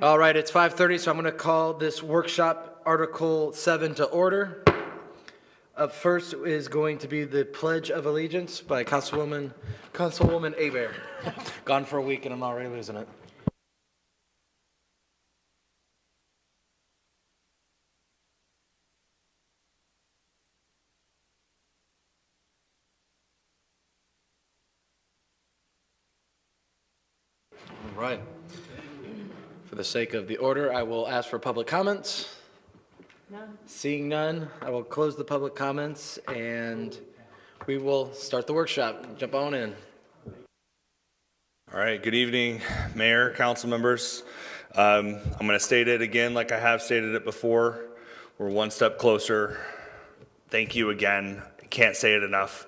All right, it's 5:30, so I'm going to call this workshop Article 7 to order. Up first is going to be the Pledge of Allegiance by Councilwoman Hebert. Gone for a week and I'm already losing it. All right. For the sake of the order, I will ask for public comments. None. Seeing none, I will close the public comments and we will start the workshop. Jump on in. All right, good evening, Mayor, council members. I'm going to state it again like I have stated it before. We're one step closer. Thank you again. Can't say it enough.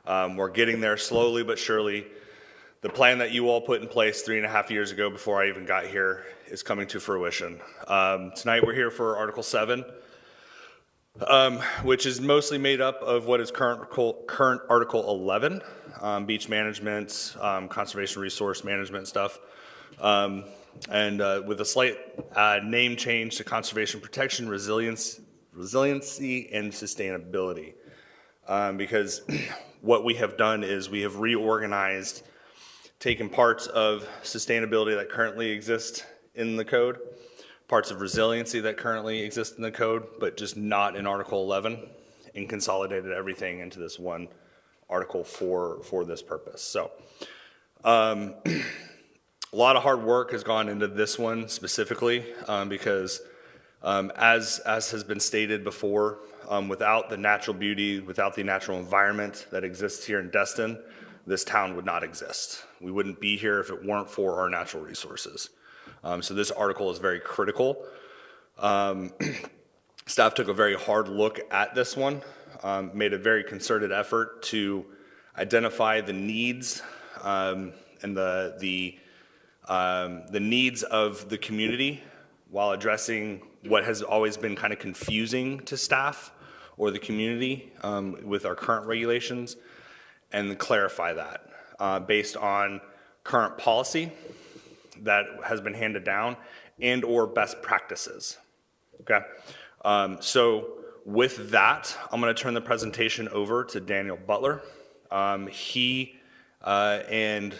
We're getting there slowly but surely. The plan that you all put in place 3.5 years ago before I even got here is coming to fruition. Tonight we're here for Article 7, which is mostly made up of what is current Article 11, beach management, conservation resource management stuff, and with a slight name change to conservation protection, resiliency, and sustainability. Because what we have done is we have reorganized, taken parts of sustainability that currently exist in the code, parts of resiliency that currently exist in the code, but just not in Article 11, and consolidated everything into this one article for this purpose. So a lot of hard work has gone into this one specifically because as has been stated before, without the natural beauty, without the natural environment that exists here in Destin, this town would not exist. We wouldn't be here if it weren't for our natural resources. So this article is very critical. Staff took a very hard look at this one, made a very concerted effort to identify the needs and the needs of the community while addressing what has always been kind of confusing to staff or the community with our current regulations, and clarify that based on current policy that has been handed down and or best practices. Okay, so with that, I'm going to turn the presentation over to Daniel Butler. He and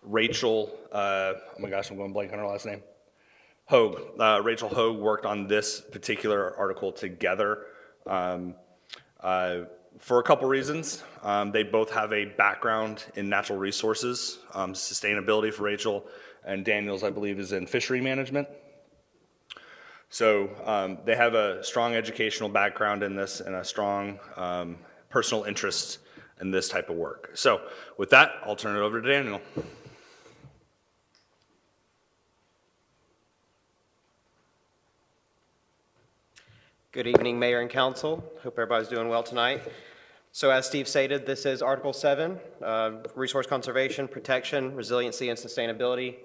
Rachel, oh my gosh, I'm going blank on her last name, Hogue. Rachel Hogue worked on this particular article together for a couple reasons. They both have a background in natural resources, sustainability for Rachel, and Daniel's, I believe, is in fishery management. So they have a strong educational background in this and a strong personal interest in this type of work. So with that, I'll turn it over to Daniel. Good evening, Mayor and Council. Hope everybody's doing well tonight. So as Steve stated, this is Article 7, Resource Conservation, Protection, Resiliency, and Sustainability.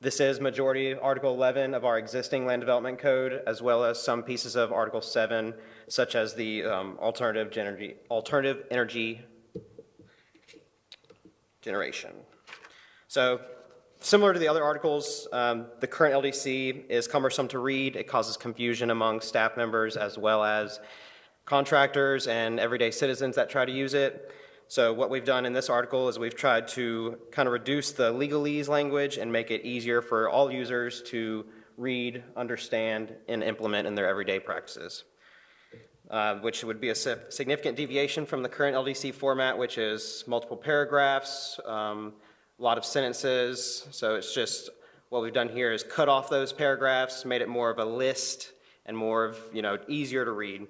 This is majority Article 11 of our existing Land Development Code, as well as some pieces of Article 7, such as the alternative energy generation. So similar to the other articles, the current LDC is cumbersome to read. It causes confusion among staff members as well as contractors and everyday citizens that try to use it. So what we've done in this article is we've tried to kind of reduce the legalese language and make it easier for all users to read, understand, and implement in their everyday practices, which would be a significant deviation from the current LDC format, which is multiple paragraphs, a lot of sentences. So it's just what we've done here is cut off those paragraphs, made it more of a list and more of, easier to read.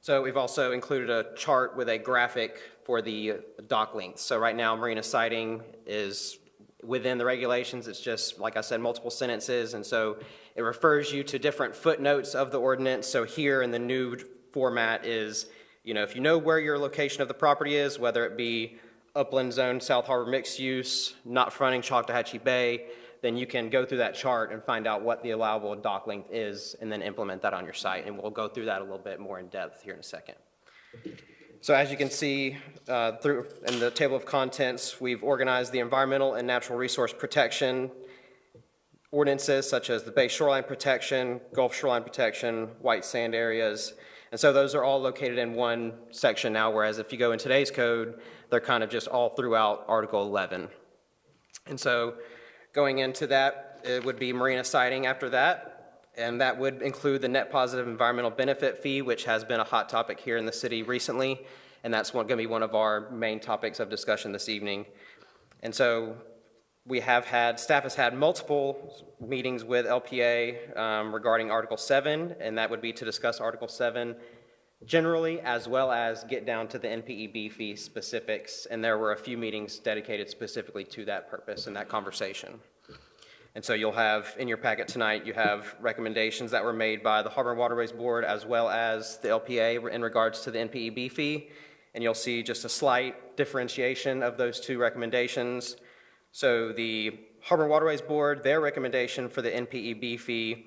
So we've also included a chart with a graphic for the dock length. So right now, marina siting is within the regulations. It's just, like I said, multiple sentences. And so it refers you to different footnotes of the ordinance. So here in the new format is, if you know where your location of the property is, whether it be upland zone, South Harbor mixed use, not fronting Choctawhatchee Bay, then you can go through that chart and find out what the allowable dock length is and then implement that on your site. And we'll go through that a little bit more in depth here in a second. So as you can see through in the table of contents, we've organized the environmental and natural resource protection ordinances such as the Bay Shoreline Protection, Gulf Shoreline Protection, white sand areas. And so those are all located in one section now, whereas if you go in today's code, they're kind of just all throughout Article 11. And so going into that, it would be marina siting after that, and that would include the net positive environmental benefit fee, which has been a hot topic here in the city recently, and that's going to be one of our main topics of discussion this evening. And so staff has had multiple meetings with LPA regarding Article 7, and that would be to discuss Article 7 generally, as well as get down to the NPEB fee specifics, and there were a few meetings dedicated specifically to that purpose and that conversation. And so you'll have, in your packet tonight, you have recommendations that were made by the Harbor and Waterways Board as well as the LPA in regards to the NPEB fee, and you'll see just a slight differentiation of those two recommendations. So the Harbor and Waterways Board, their recommendation for the NPEB fee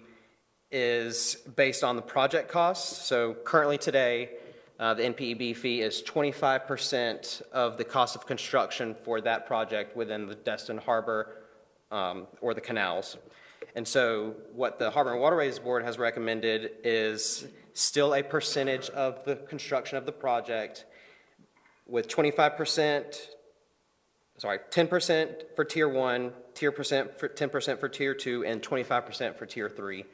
is based on the project costs. So currently today, the NPEB fee is 25% of the cost of construction for that project within the Destin Harbor or the canals. And so what the Harbor and Waterways Board has recommended is still a percentage of the construction of the project with 10% for Tier 1, 10% for Tier 2, and 25% for Tier 3.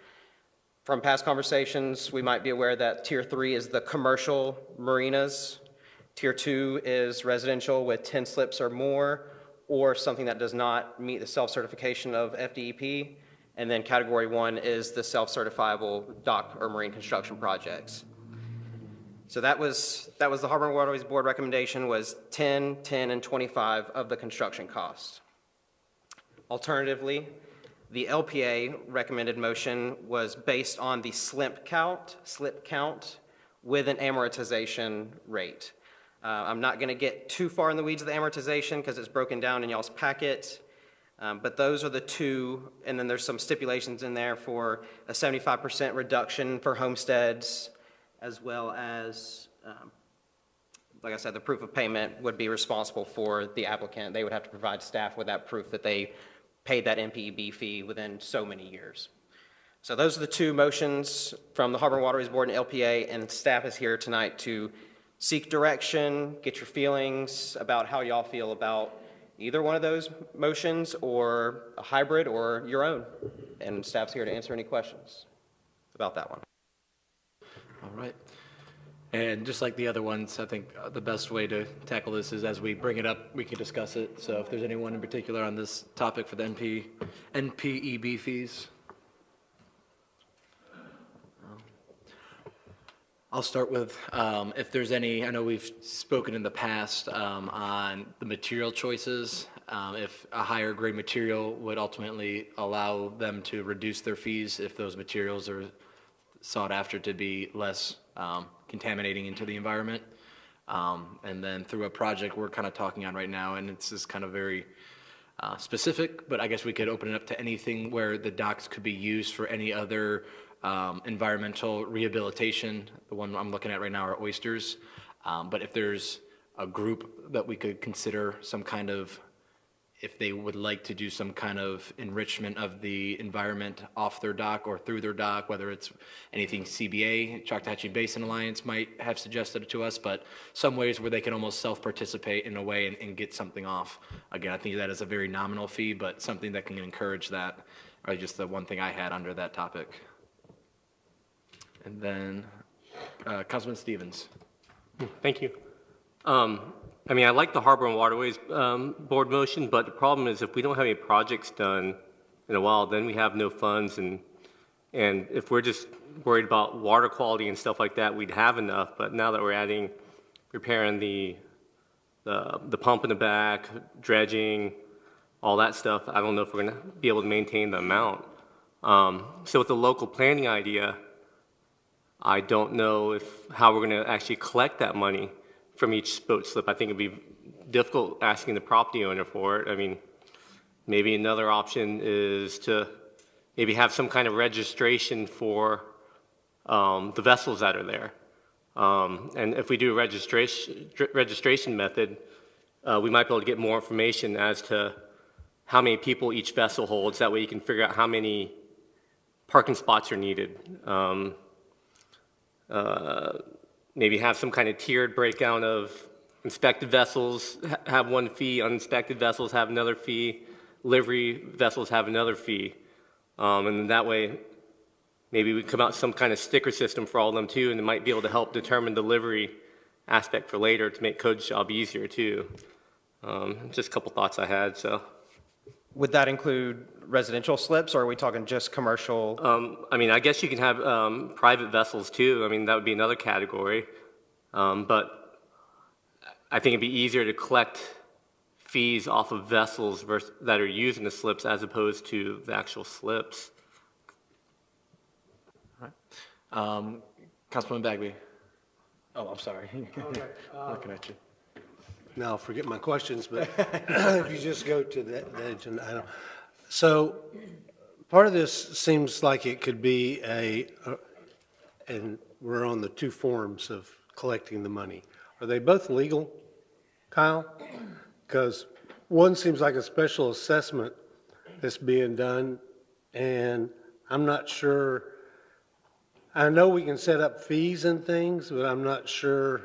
From past conversations, we might be aware that Tier 3 is the commercial marinas. Tier 2 is residential with 10 slips or more, or something that does not meet the self-certification of FDEP. And then Category 1 is the self-certifiable dock or marine construction projects. So that was the Harbor and Waterways Board recommendation was 10, 10, and 25 of the construction costs. Alternatively, the LPA recommended motion was based on the slip count with an amortization rate. I'm not going to get too far in the weeds of the amortization because it's broken down in y'all's packet, but those are the two, and then there's some stipulations in there for a 75% reduction for homesteads, as well as, like I said, the proof of payment would be responsible for the applicant. They would have to provide staff with that proof that they paid that NPEB fee within so many years. So those are the two motions from the Harbor and Waterways Board and LPA, and staff is here tonight to seek direction, get your feelings about how y'all feel about either one of those motions or a hybrid or your own. And staff's here to answer any questions about that one. All right. And just like the other ones, I think the best way to tackle this is as we bring it up, we can discuss it. So if there's anyone in particular on this topic for the NPEB fees. I'll start with if there's any, I know we've spoken in the past on the material choices. If a higher grade material would ultimately allow them to reduce their fees if those materials are sought after to be less contaminating into the environment. And then through a project we're kind of talking on right now, and it's just kind of very specific, but I guess we could open it up to anything where the docks could be used for any other environmental rehabilitation. The one I'm looking at right now are oysters. But if there's a group that we could consider some kind of, if they would like to do some kind of enrichment of the environment off their dock or through their dock, whether it's anything CBA, Choctawhatchee Basin Alliance might have suggested it to us, but some ways where they can almost self-participate in a way and get something off. Again, I think that is a very nominal fee, but something that can encourage that, or just the one thing I had under that topic. And then Councilman Stevens. Thank you. I mean, I like the Harbor and Waterways Board motion, but the problem is if we don't have any projects done in a while, then we have no funds, and if we're just worried about water quality and stuff like that, we'd have enough. But now that we're repairing the pump in the back, dredging, all that stuff, I don't know if we're going to be able to maintain the amount. So with the local planning idea, I don't know how we're going to actually collect that money from each boat slip. I think it'd be difficult asking the property owner for it. I mean, maybe another option is to maybe have some kind of registration for the vessels that are there. And if we do a registration method, we might be able to get more information as to how many people each vessel holds. That way you can figure out how many parking spots are needed. Maybe have some kind of tiered breakdown of inspected vessels have one fee, uninspected vessels have another fee, livery vessels have another fee. And then that way, maybe we come out with some kind of sticker system for all of them too, and it might be able to help determine the livery aspect for later to make Code's job easier too. Just a couple thoughts I had, so. Would that include residential slips, or are we talking just commercial? I mean, I guess you can have private vessels too. I mean, that would be another category. But I think it'd be easier to collect fees off of vessels that are using the slips as opposed to the actual slips. Councilman Bagby. Oh, I'm sorry. Looking at you. Now, I'll forget my questions, but if you just go to the agenda item. So part of this seems like it could be and we're on the two forms of collecting the money. Are they both legal, Kyle? Because one seems like a special assessment that's being done, and I'm not sure. I know we can set up fees and things, but I'm not sure.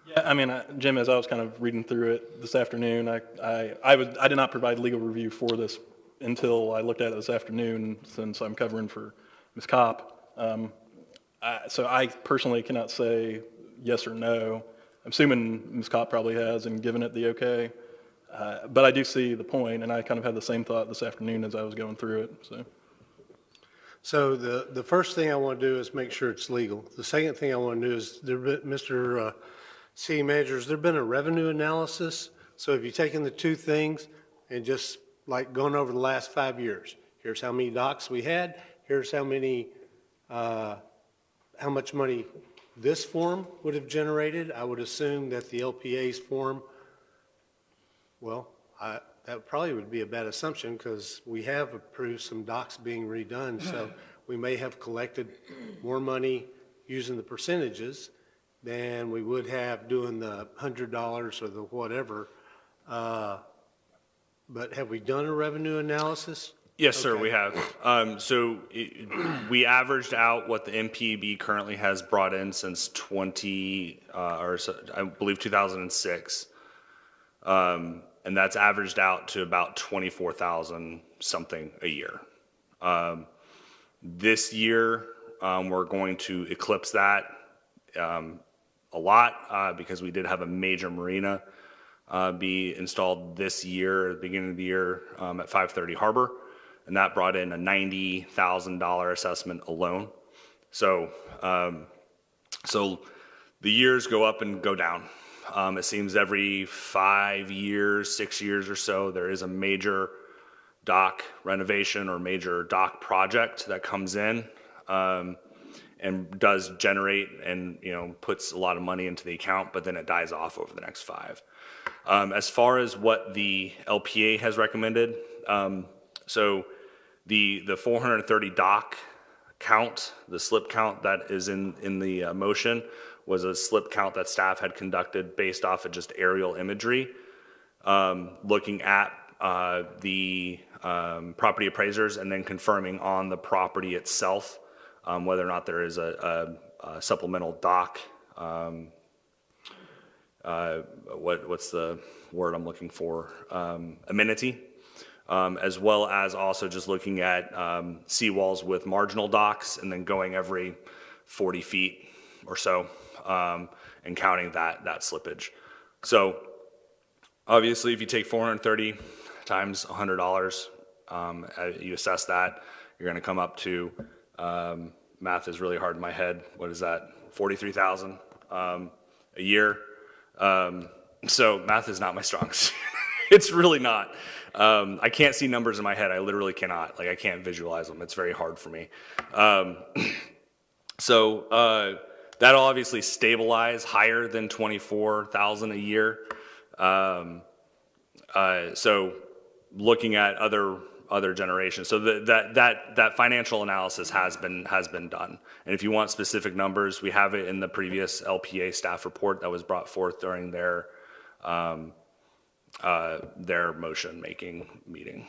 Yeah, I mean, Jim, as I was kind of reading through it this afternoon, I did not provide legal review for this until I looked at it this afternoon, since I'm covering for Ms. Kopp. So I personally cannot say yes or no. I'm assuming Ms. Kopp probably has and given it the okay. But I do see the point, and I kind of had the same thought this afternoon as I was going through it. So the first thing I want to do is make sure it's legal. The second thing I want to do is, Mr. City Manager, has there been a revenue analysis? So have you taken the two things and just like going over the last 5 years? Here's how many docks we had. Here's how much money this form would have generated. I would assume that the LPA's form, well, that probably would be a bad assumption because we have approved some docks being redone. So we may have collected more money using the percentages than we would have doing the $100 or the whatever. But have we done a revenue analysis? Yes, sir, Okay. we have. We averaged out what the MPB currently has brought in since I believe 2006. And that's averaged out to about 24,000 something a year. This year, we're going to eclipse that a lot because we did have a major marina be installed this year, at the beginning of the year, at 530 Harbor, and that brought in a $90,000 assessment alone. So, so the years go up and go down. It seems every 5 years, 6 years or so, there is a major dock renovation or major dock project that comes in and does generate and, you know, puts a lot of money into the account, but then it dies off over the next 5. As far as what the LPA has recommended, so the 430 dock count, the slip count that is in the motion, was a slip count that staff had conducted based off of just aerial imagery, looking at the property appraisers and then confirming on the property itself whether or not there is a supplemental dock. What's the word I'm looking for? Amenity, as well as also just looking at seawalls with marginal docks and then going every 40 feet or so and counting that slippage. So obviously if you take 430 times $100, you assess that, you're going to come up to, math is really hard in my head, what is that, 43,000 a year. So math is not my strong suit. It's really not. I can't see numbers in my head. I literally cannot. Like, I can't visualize them. It's very hard for me. So that'll obviously stabilize higher than 24,000 a year. So looking at other generations. So that financial analysis has been done. And if you want specific numbers, we have it in the previous LPA staff report that was brought forth during their their motion-making meeting.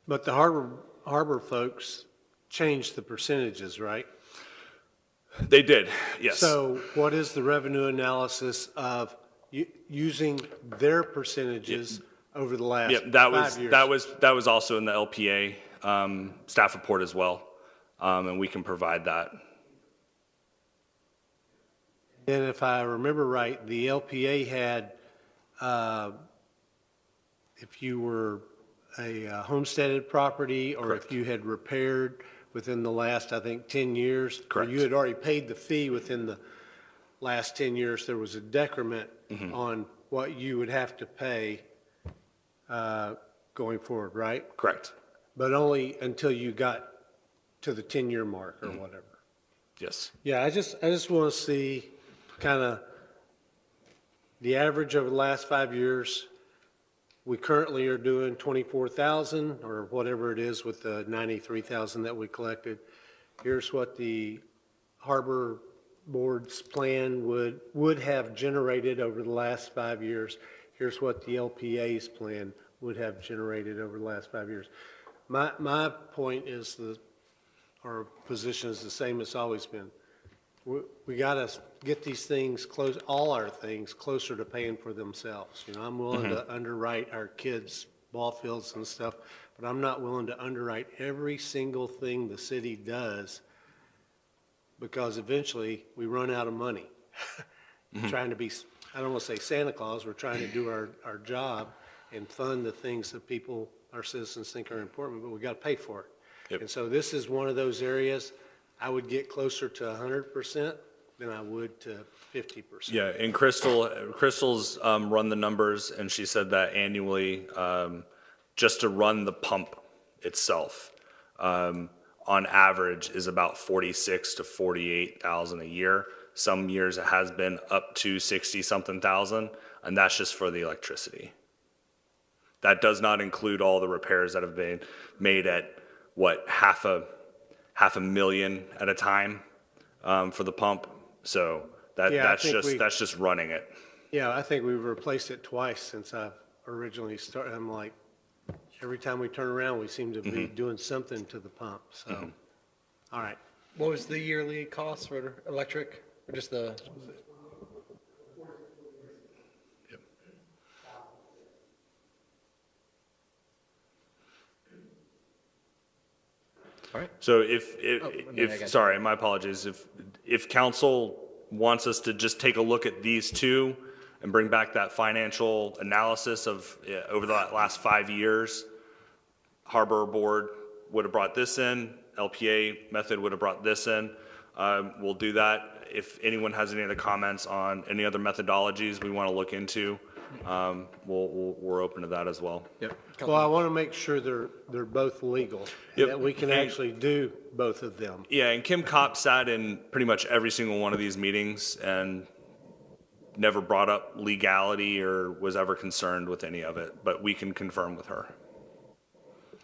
But the harbor folks changed the percentages, right? They did, yes. So what is the revenue analysis of using their percentages over the last Yep, 5 years? that was also in the LPA staff report as well, and we can provide that. And if I remember right, the LPA had, if you were a homesteaded property or if you had repaired within the last, I think, 10 years. Correct. Or you had already paid the fee within the last 10 years, there was a decrement on what you would have to pay going forward, right? Correct, But only until you got to the 10-year mark or whatever. yes. Yeah, I just want to see kind of the average over the last 5 years. We currently are doing 24,000 or whatever it is with the 93,000 that we collected. Here's what the Harbor Board's plan would have generated over the last 5 years. Here's what the LPA's plan would have generated over the last 5 years. My point is our position is the same as always been. We got to get these things close, all our things closer to paying for themselves. You know, I'm willing to underwrite our kids' ball fields and stuff, but I'm not willing to underwrite every single thing the city does because eventually we run out of money. Trying to be, I don't want to say Santa Claus, we're trying to do our job and fund the things that people, our citizens think are important, but we got to pay for it. Yep. And so this is one of those areas I would get closer to 100% than I would to 50%. Yeah, and Crystal's run the numbers, and she said that annually, just to run the pump itself, on average, is about 46 to 48,000 a year. Some years it has been up to 60-something thousand, and that's just for the electricity. That does not include all the repairs that have been made at half a million at a time for the pump. So that's just running it. Yeah, I think we've replaced it twice since I originally started. I'm like, every time we turn around, we seem to be doing something to the pump, so. All right. What was the yearly cost for electric, or just the? All right. So I got you. sorry, my apologies. If council wants us to just take a look at these two and bring back that financial analysis of over the last 5 years, Harbor Board would have brought this in, LPA method would have brought this in. We'll do that. If anyone has any other comments on any other methodologies we want to look into, we're open to that as well. Yep. Well, I want to make sure they're both legal, Yep. that we can And- actually do both of them. Yeah, and Kim Kopp sat in pretty much every single one of these meetings and never brought up legality or was ever concerned with any of it, but we can confirm with her.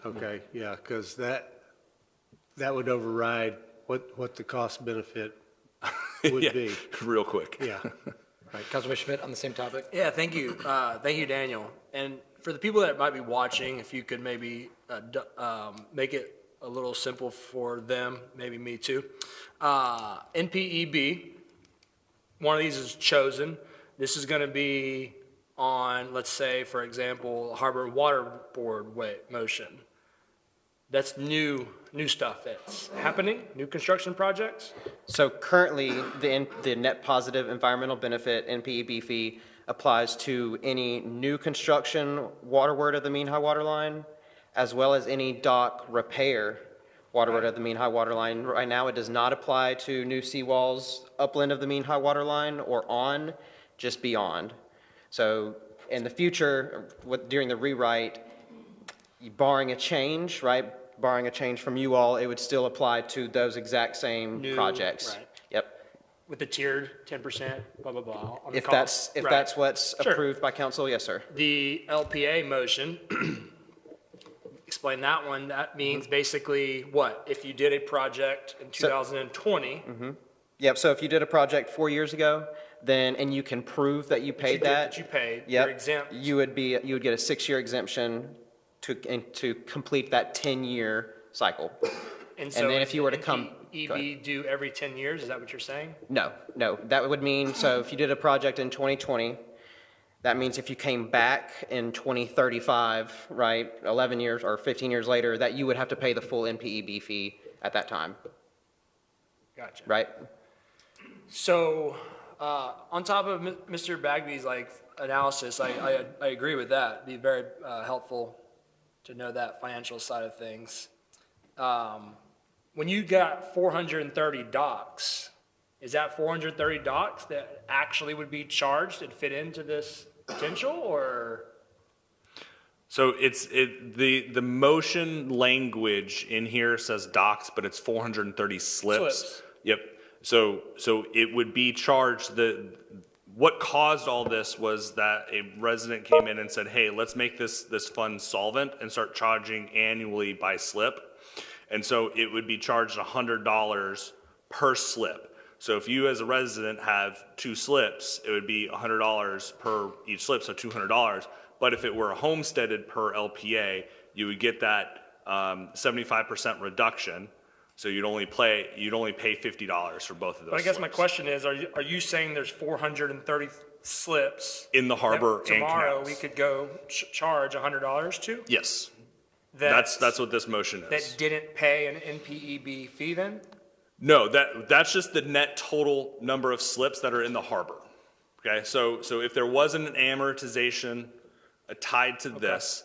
Okay, yeah, because that would override what the cost benefit would Yeah, be. real quick. Yeah. All right, Councilman Schmidt on the same topic. Yeah, thank you. Thank you, Daniel. And for the people that might be watching, if you could maybe make it a little simple for them, maybe me too. NPEB, one of these is chosen. This is going to be on, let's say, for example, Harbor Water Board motion. That's new stuff that's happening, new construction projects. So currently, the net positive environmental benefit NPEB fee applies to any new construction waterward of the mean high water line, as well as any dock repair waterward of the mean high water line. Right now, it does not apply to new seawalls upland of the mean high water line or on, just beyond. So in the future, during the rewrite, barring a change, right? Barring a change from you all, it would still apply to those exact same New, projects. right. Yep. With the tiered 10%, blah, blah, blah. on the If cost. that's Right. what's Sure. approved by council, yes, sir. The LPA motion, explain that one. That means basically what? If you did a project in 2020, Yep, so if you did a project 4 years ago, then, and you can prove that you paid that. That you paid, Yep. you're exempt. You would get a 6-year exemption to complete that 10-year cycle. And then if you were to come- go EB do every 10 years, is that what you're saying? No, that would mean, so if you did a project in 2020, that means if you came back in 2035, right, 11 years or 15 years later, that you would have to pay the full NPEB fee at that time, Gotcha. right? So, on top of Mr. Bagby's like analysis, I agree with that. It'd be very helpful to know that financial side of things. When you got 430 docks, is that 430 docks that actually would be charged and fit into this potential, or? So the motion language in here says docks, but it's 430 slips. Slips. Yep. So it would be charged, what caused all this was that a resident came in and said, hey, let's make this fund solvent and start charging annually by slip. And so it would be charged $100 per slip. So if you as a resident have 2 slips, it would be $100 per each slip, so $200. But if it were homesteaded per LPA, you would get that 75% reduction. So you'd only pay $50 for both of those. But I guess my slips. question is, are you saying there's 430 slips? In the harbor that and tomorrow canals. we could go charge $100 to? Yes, That- that's what this motion is. That didn't pay an NPEB fee then? No, that's just the net total number of slips that are in the harbor. Okay, so if there wasn't an amortization tied to this,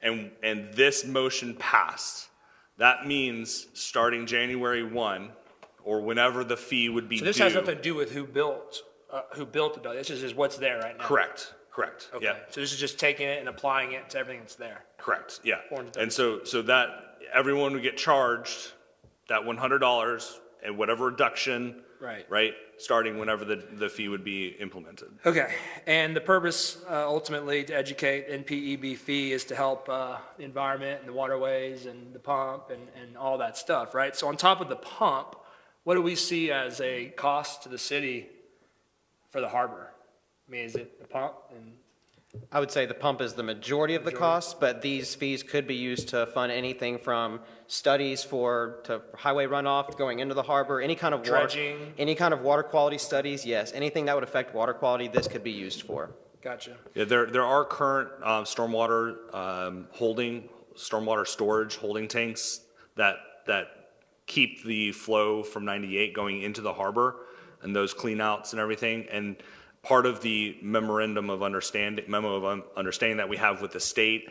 and this motion passed, that means starting January 1, or whenever the fee would be So this due. has nothing to do with who built the building. This is just what's there right now. Correct, Okay. yeah, So this is just taking it and applying it to everything that's there. correct, yeah. 430. And so that, everyone would get charged that $100 and whatever reduction. Right. Starting whenever the fee would be implemented. Okay, and the purpose ultimately to educate NPEB fee is to help the environment and the waterways and the pump and all that stuff, right? So on top of the pump, what do we see as a cost to the city for the harbor? I mean, is it the pump and? I would say the pump is the majority of the cost, but these fees could be used to fund anything from studies to highway runoff going into the harbor, any kind of water. Dredging. Any kind of water quality studies, yes. Anything that would affect water quality, this could be used for. Gotcha. Yeah, there are current stormwater storage holding tanks that keep the flow from 98 going into the harbor, and those clean outs and everything. And part of the memo of understanding that we have with the state,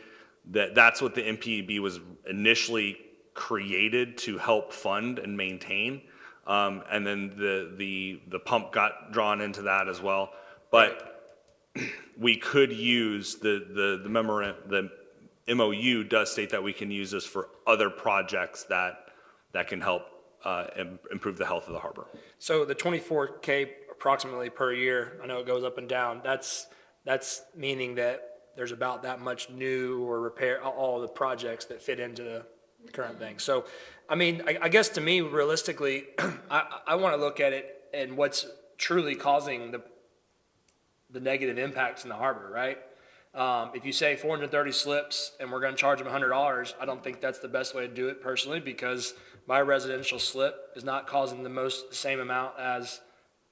that's what the NPEB was initially created to help fund and maintain. And then the pump got drawn into that as well. But we could use the MOU does state that we can use this for other projects that can help improve the health of the harbor. So the 24K approximately per year, I know it goes up and down, that's meaning that there's about that much new or repair, all the projects that fit into the current thing. So, I mean, I guess to me, realistically, I want to look at it and what's truly causing the negative impacts in the harbor, right? If you say 430 slips and we're going to charge them $100, I don't think that's the best way to do it personally, because my residential slip is not causing the same amount as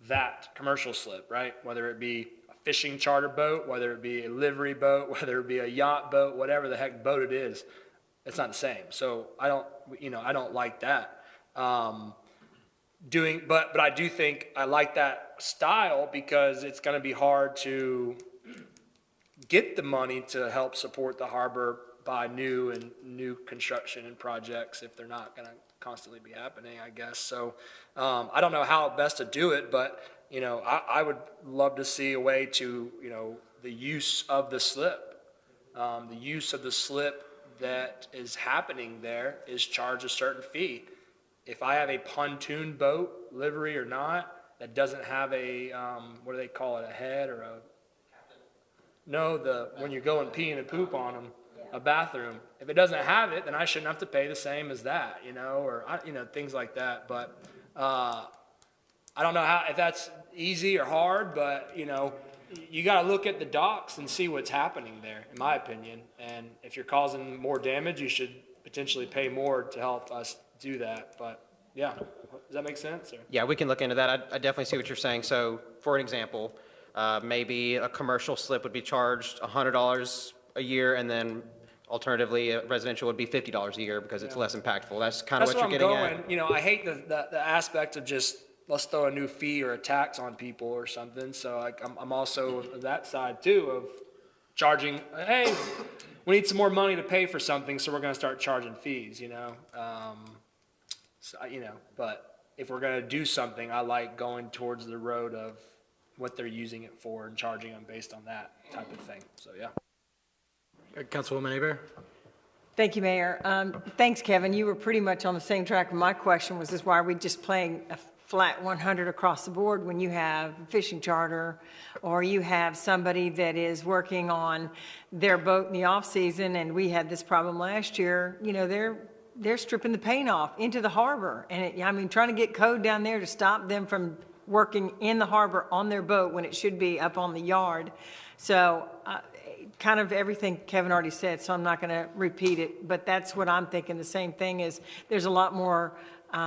that commercial slip, right? Whether it be a fishing charter boat, whether it be a livery boat, whether it be a yacht boat, whatever the heck boat it is, it's not the same. So I don't like that. But I do think I like that style because it's going to be hard to get the money to help support the harbor by new construction and projects if they're not going to constantly be happening, I guess. So I don't know how best to do it, but I would love to see a way to the use of the slip. The use of the slip that is happening there is charge a certain fee. If I have a pontoon boat, livery or not, that doesn't have a what do they call it, a head or a when you go and pee and poop on them, a bathroom. If it doesn't have it, then I shouldn't have to pay the same as that, or things like that. But I don't know if that's easy or hard, but, you know, you gotta look at the docks and see what's happening there, in my opinion. And if you're causing more damage, you should potentially pay more to help us do that. But, yeah, does that make sense? Or? Yeah, we can look into that. I definitely see what you're saying. So, for an example, maybe a commercial slip would be charged $100 a year, and then alternatively, a residential would be $50 a year because it's less impactful. That's kind of That's what where you're I'm getting going. at. You know, I hate the aspect of just, let's throw a new fee or a tax on people or something. So I'm also of that side too of charging, hey, we need some more money to pay for something, so we're gonna start charging fees, you know? But if we're gonna do something, I like going towards the road of what they're using it for and charging them based on that type of thing. So, yeah. Councilwoman Aber? Thank you, Mayor. Thanks, Kevin. You were pretty much on the same track. My question was, why are we just playing a flat 100 across the board when you have a fishing charter, or you have somebody that is working on their boat in the off-season, and we had this problem last year, you know, they're stripping the paint off into the harbor. And trying to get code down there to stop them from working in the harbor on their boat when it should be up on the yard. So kind of everything Kevin already said, so I'm not going to repeat it, but that's what I'm thinking. The same thing is there's a lot more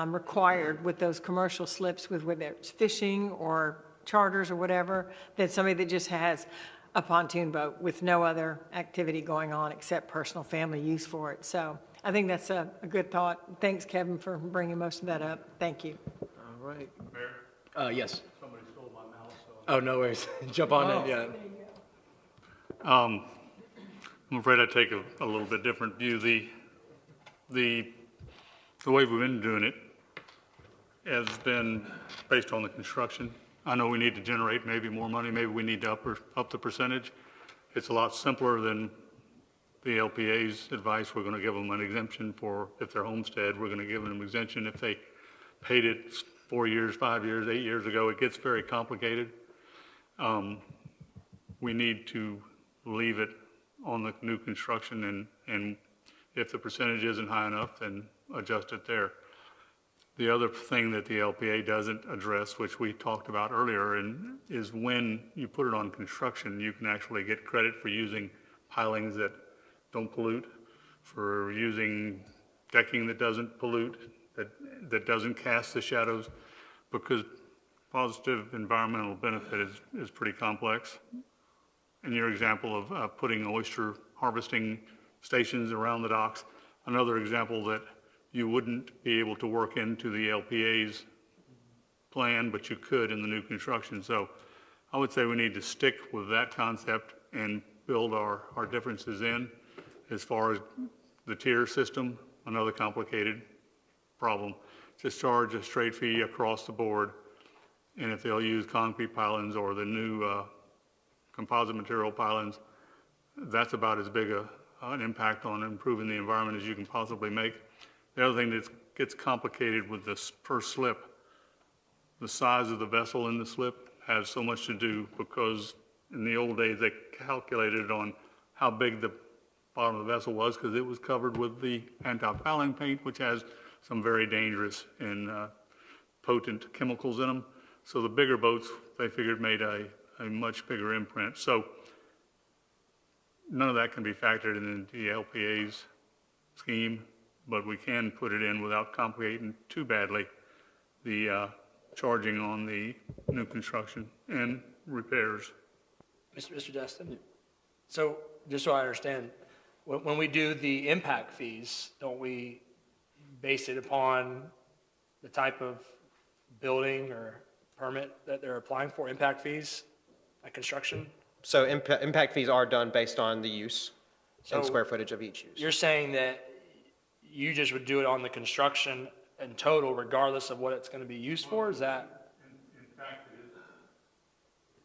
required with those commercial slips, with whether it's fishing or charters or whatever, than somebody that just has a pontoon boat with no other activity going on except personal family use for it. So I think that's a good thought. Thanks, Kevin, for bringing most of that up. Thank you. All right. Yes. Somebody stole my mouse. Oh, no worries. Jump on in, yeah. I'm afraid I take a little bit different view. The way we've been doing it has been based on the construction. I know we need to generate maybe more money, maybe we need to up the percentage. It's a lot simpler than the LPA's advice. We're going to give them an exemption for if they're homestead. We're going to give them an exemption if they paid it 4 years, 5 years, 8 years ago. It gets very complicated. We need to leave it on the new construction, and if the percentage isn't high enough, then adjust it there. The other thing that the LPA doesn't address, which we talked about earlier, is when you put it on construction, you can actually get credit for using pilings that don't pollute, for using decking that doesn't pollute, that doesn't cast the shadows, because positive environmental benefit is pretty complex. In your example of putting oyster harvesting stations around the docks, another example that you wouldn't be able to work into the LPA's plan, but you could in the new construction. So I would say we need to stick with that concept and build our differences in. As far as the tier system, another complicated problem. Just charge a straight fee across the board, and if they'll use concrete pilings or the new composite material pilings, that's about as big an impact on improving the environment as you can possibly make. The other thing that gets complicated with this per slip, the size of the vessel in the slip has so much to do, because in the old days they calculated on how big the bottom of the vessel was, because it was covered with the anti-fouling paint, which has some very dangerous and potent chemicals in them. So the bigger boats, they figured, made a much bigger imprint. So none of that can be factored into the LPA's scheme, but we can put it in without complicating too badly the charging on the new construction and repairs. Mr. Destin? So, just so I understand, when we do the impact fees, don't we base it upon the type of building or permit that they're applying for, impact fees, like construction? So impact fees are done based on the use and So square footage of each use. You're saying that you just would do it on the construction in total regardless of what it's going to be used for? Is that?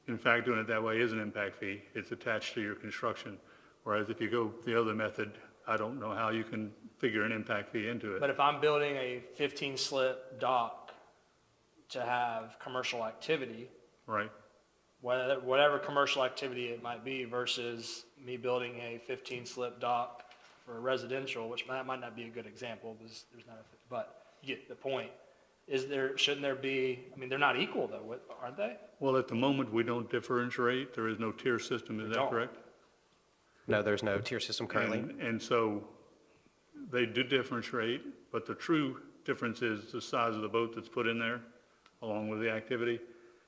In fact, doing it that way is an impact fee. It's attached to your construction. Whereas if you go the other method, I don't know how you can figure an impact fee into it. But if I'm building a 15-slip dock to have commercial activity, Right. whatever commercial activity it might be versus me building a 15-slip dock for residential, which might not be a good example because there's not, but you get the point. shouldn't there be, I mean, they're not equal though, aren't they? Well, at the moment, we don't differentiate. There is no tier system, is that don't. correct? No, there's no tier system currently. And so they do differentiate, but the true difference is the size of the boat that's put in there, along with the activity,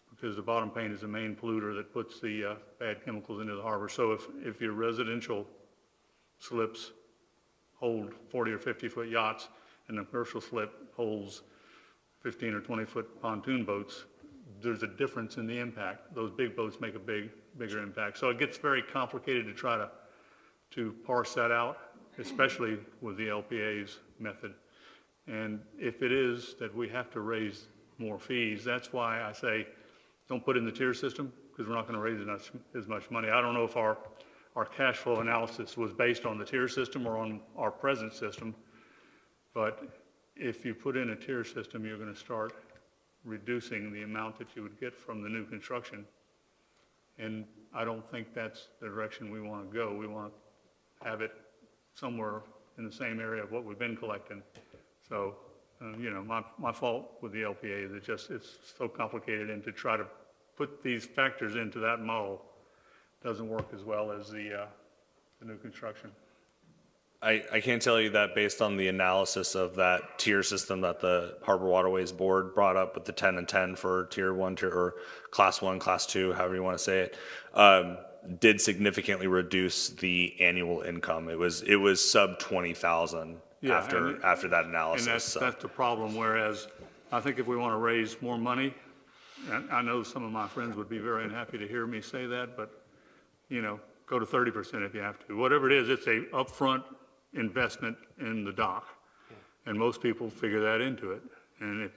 because the bottom paint is the main polluter that puts the bad chemicals into the harbor. So if your residential slips hold 40 or 50-foot yachts, and the commercial slip holds 15 or 20-foot pontoon boats, there's a difference in the impact. Those big boats make a bigger impact. So it gets very complicated to try to parse that out, especially with the LPA's method. And if it is that we have to raise more fees, that's why I say, don't put in the tier system, because we're not going to raise as much money. I don't know if our cash flow analysis was based on the tier system or on our present system, but if you put in a tier system, you're going to start reducing the amount that you would get from the new construction. And I don't think that's the direction we want to go. We want to have it somewhere in the same area of what we've been collecting. So, my fault with the LPA is it's so complicated, and to try to put these factors into that model doesn't work as well as the new construction. I can tell you that based on the analysis of that tier system that the Harbor Waterways Board brought up with the 10 and 10 for tier 1, or class 1, class 2, however you want to say it, did significantly reduce the annual income. It was sub 20,000 after that analysis. And that's the problem, whereas I think if we want to raise more money, and I know some of my friends would be very unhappy to hear me say that, but, go to 30% if you have to. Whatever it is, it's a upfront investment in the dock. And most people figure that into it. And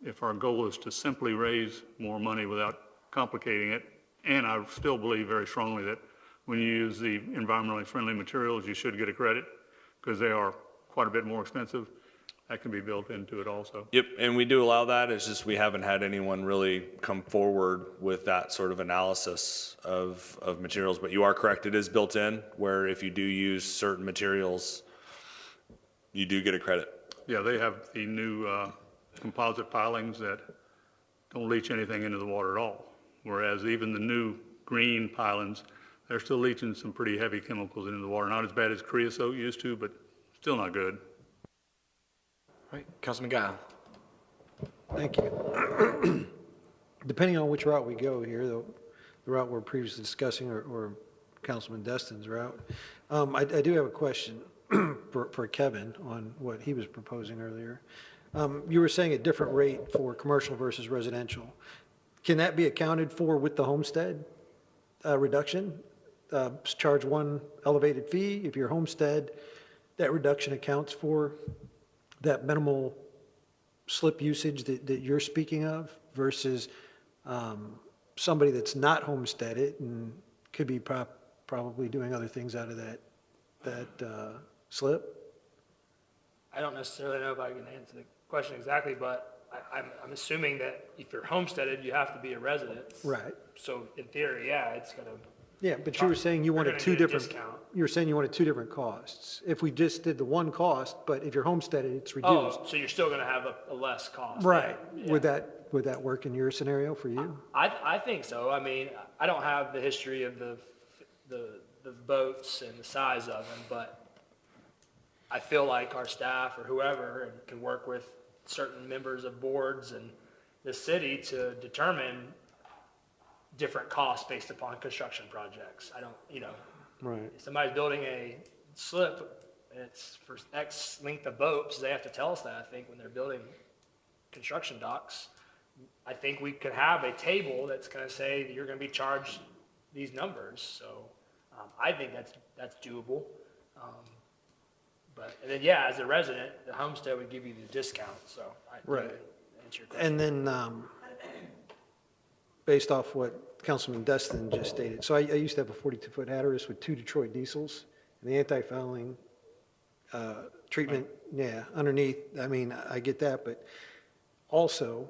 if our goal is to simply raise more money without complicating it, and I still believe very strongly that when you use the environmentally friendly materials, you should get a credit, because they are quite a bit more expensive. That can be built into it also. Yep, and we do allow that. It's just we haven't had anyone really come forward with that sort of analysis of materials. But you are correct, it is built in, where if you do use certain materials, you do get a credit. Yeah, they have the new composite pilings that don't leach anything into the water at all. Whereas even the new green pilings, they're still leaching some pretty heavy chemicals into the water. Not as bad as creosote used to, but still not good. All right, Councilman Guile. Thank you. Depending on which route we go here, the route we're previously discussing or Councilman Destin's route, I do have a question for Kevin on what he was proposing earlier. You were saying a different rate for commercial versus residential. Can that be accounted for with the homestead reduction? Charge one elevated fee. If you're homestead, that reduction accounts for that minimal slip usage that you're speaking of versus somebody that's not homesteaded and could be probably doing other things out of that slip? I don't necessarily know if I can answer the question exactly, but I'm assuming that if you're homesteaded, you have to be a resident. Right. So in theory, yeah, it's gonna. Yeah, but you were saying you wanted two You're gonna different, get a discount. you were saying you wanted two different costs. If we just did the one cost, but if you're homesteaded, it's reduced. Oh, so you're still gonna have a less cost. Right. Yeah. Would that work in your scenario for you? I think so. I mean, I don't have the history of the boats and the size of them, but I feel like our staff or whoever can work with certain members of boards and the city to determine different costs based upon construction projects. I don't, Right. if somebody's building a slip, and it's for X length of boats, they have to tell us that, I think, when they're building construction docks. I think we could have a table that's gonna say that you're gonna be charged these numbers, so, I think that's doable. But, and then, yeah, as a resident, the homestead would give you the discount, so. Right. Answer your question. And then, based off what Councilman Destin just stated, so I used to have a 42-foot Hatteras with 2 Detroit diesels, and the anti-fouling treatment, yeah, underneath, I mean, I get that, but also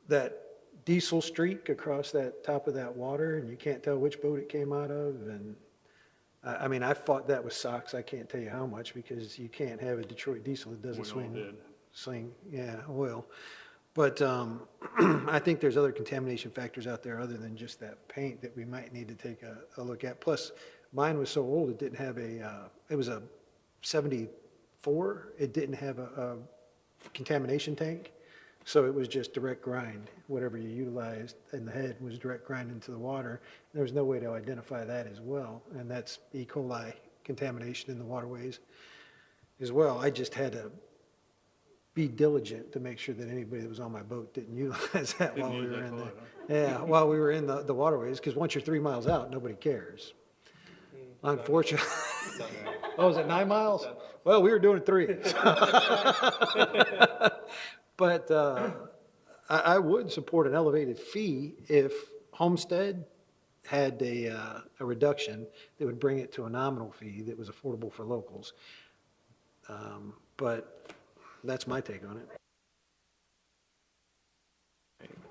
that diesel streak across that top of that water, and you can't tell which boat it came out of, and I mean, I fought that with socks. I can't tell you how much, because you can't have a Detroit diesel that doesn't We all swing, did. yeah, oil. But I think there's other contamination factors out there other than just that paint that we might need to take a look at. Plus, mine was so old, it didn't have it was a 74. It didn't have a contamination tank. So it was just direct grind. Whatever you utilized in the head was direct grind into the water. There was no way to identify that as well. And that's E. coli contamination in the waterways as well. I just had to be diligent to make sure that anybody that was on my boat didn't utilize that while we were in while we were in the waterways, because once you're 3 miles out, nobody cares. Unfortunately. Oh, is it 9 miles? Well, we were doing 3. But I would support an elevated fee if Homestead had a reduction that would bring it to a nominal fee that was affordable for locals. But that's my take on it.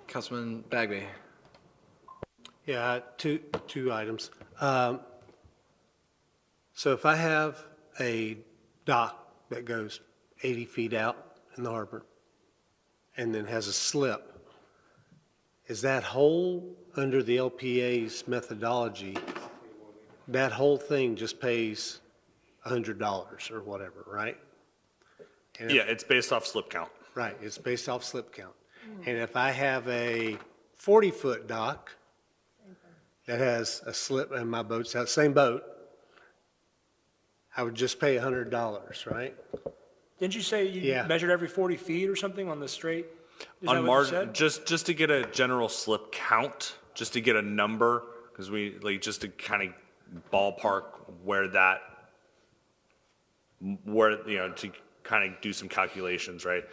Councilman Bagby. Yeah, two items. So if I have a dock that goes 80 feet out in the harbor and then has a slip, is that whole, under the LPA's methodology, that whole thing just pays $100 or whatever, right? And if- Yeah, it's based off slip count. Right, it's based off slip count. And if I have a 40-foot dock that has a slip and my boat's out, same boat, I would just pay $100, right? Didn't you say you Yeah. measured every 40 feet or something on the straight? Is that On what you margin, said? just to get a general slip count, just to get a number, because just to kind of ballpark to kind of do some calculations, right?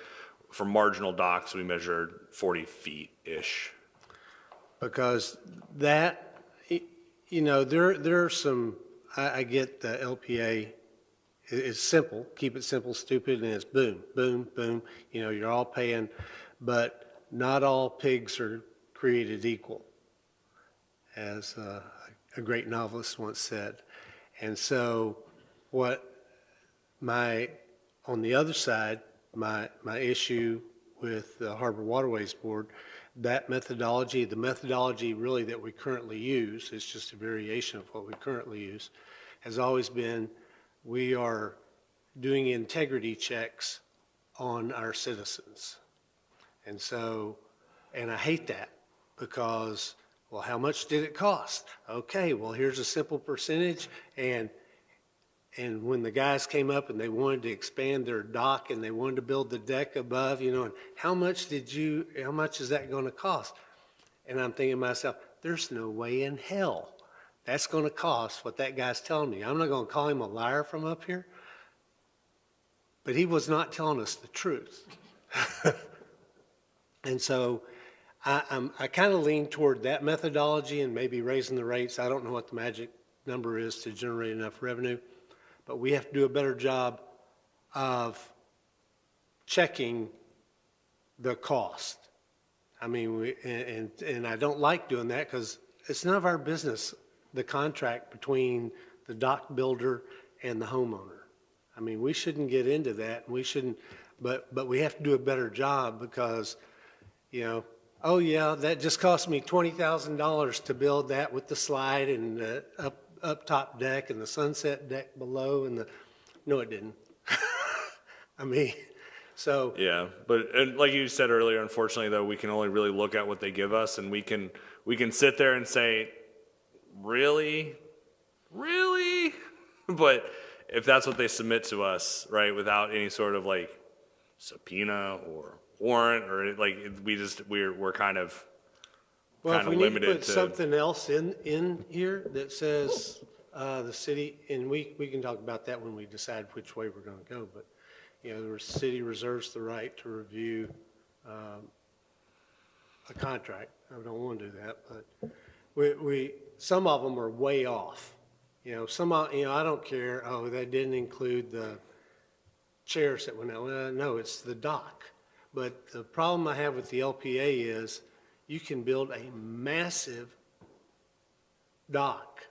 For marginal docks, we measured 40 feet-ish. Because that, there are some, I get the LPA, it's simple, keep it simple, stupid, and it's boom, boom, boom. You're all paying, but not all pigs are created equal, as a great novelist once said. And so on the other side, my issue with the Harbor Waterways Board, that methodology, the methodology really that we currently use, it's just a variation of what we currently use, has always been we are doing integrity checks on our citizens. And I hate that because, well, how much did it cost? Okay, well, here's a simple percentage, and when the guys came up and they wanted to expand their dock and they wanted to build the deck above, and how much is that going to cost? And I'm thinking to myself, there's no way in hell that's going to cost what that guy's telling me. I'm not going to call him a liar from up here, but he was not telling us the truth. And so I kind of lean toward that methodology and maybe raising the rates. I don't know what the magic number is to generate enough revenue. But we have to do a better job of checking the cost. I mean, and I don't like doing that because it's none of our business, the contract between the dock builder and the homeowner. I mean, we shouldn't get into that. We shouldn't, but we have to do a better job because, oh yeah, that just cost me $20,000 to build that with the slide and the up top deck and the sunset deck below no, it didn't. I mean, so. Yeah, and like you said earlier, unfortunately though, we can only really look at what they give us, and we can sit there and say, really? But if that's what they submit to us, right, without any sort of subpoena or warrant or we're kind of Well, if we need to limited put something else in here that says the city, and we can talk about that when we decide which way we're going to go, but, the city reserves the right to review a contract. I don't want to do that, but some of them are way off. I don't care, that didn't include the chairs that went out. Well, no, it's the dock. But the problem I have with the LPA is you can build a massive dock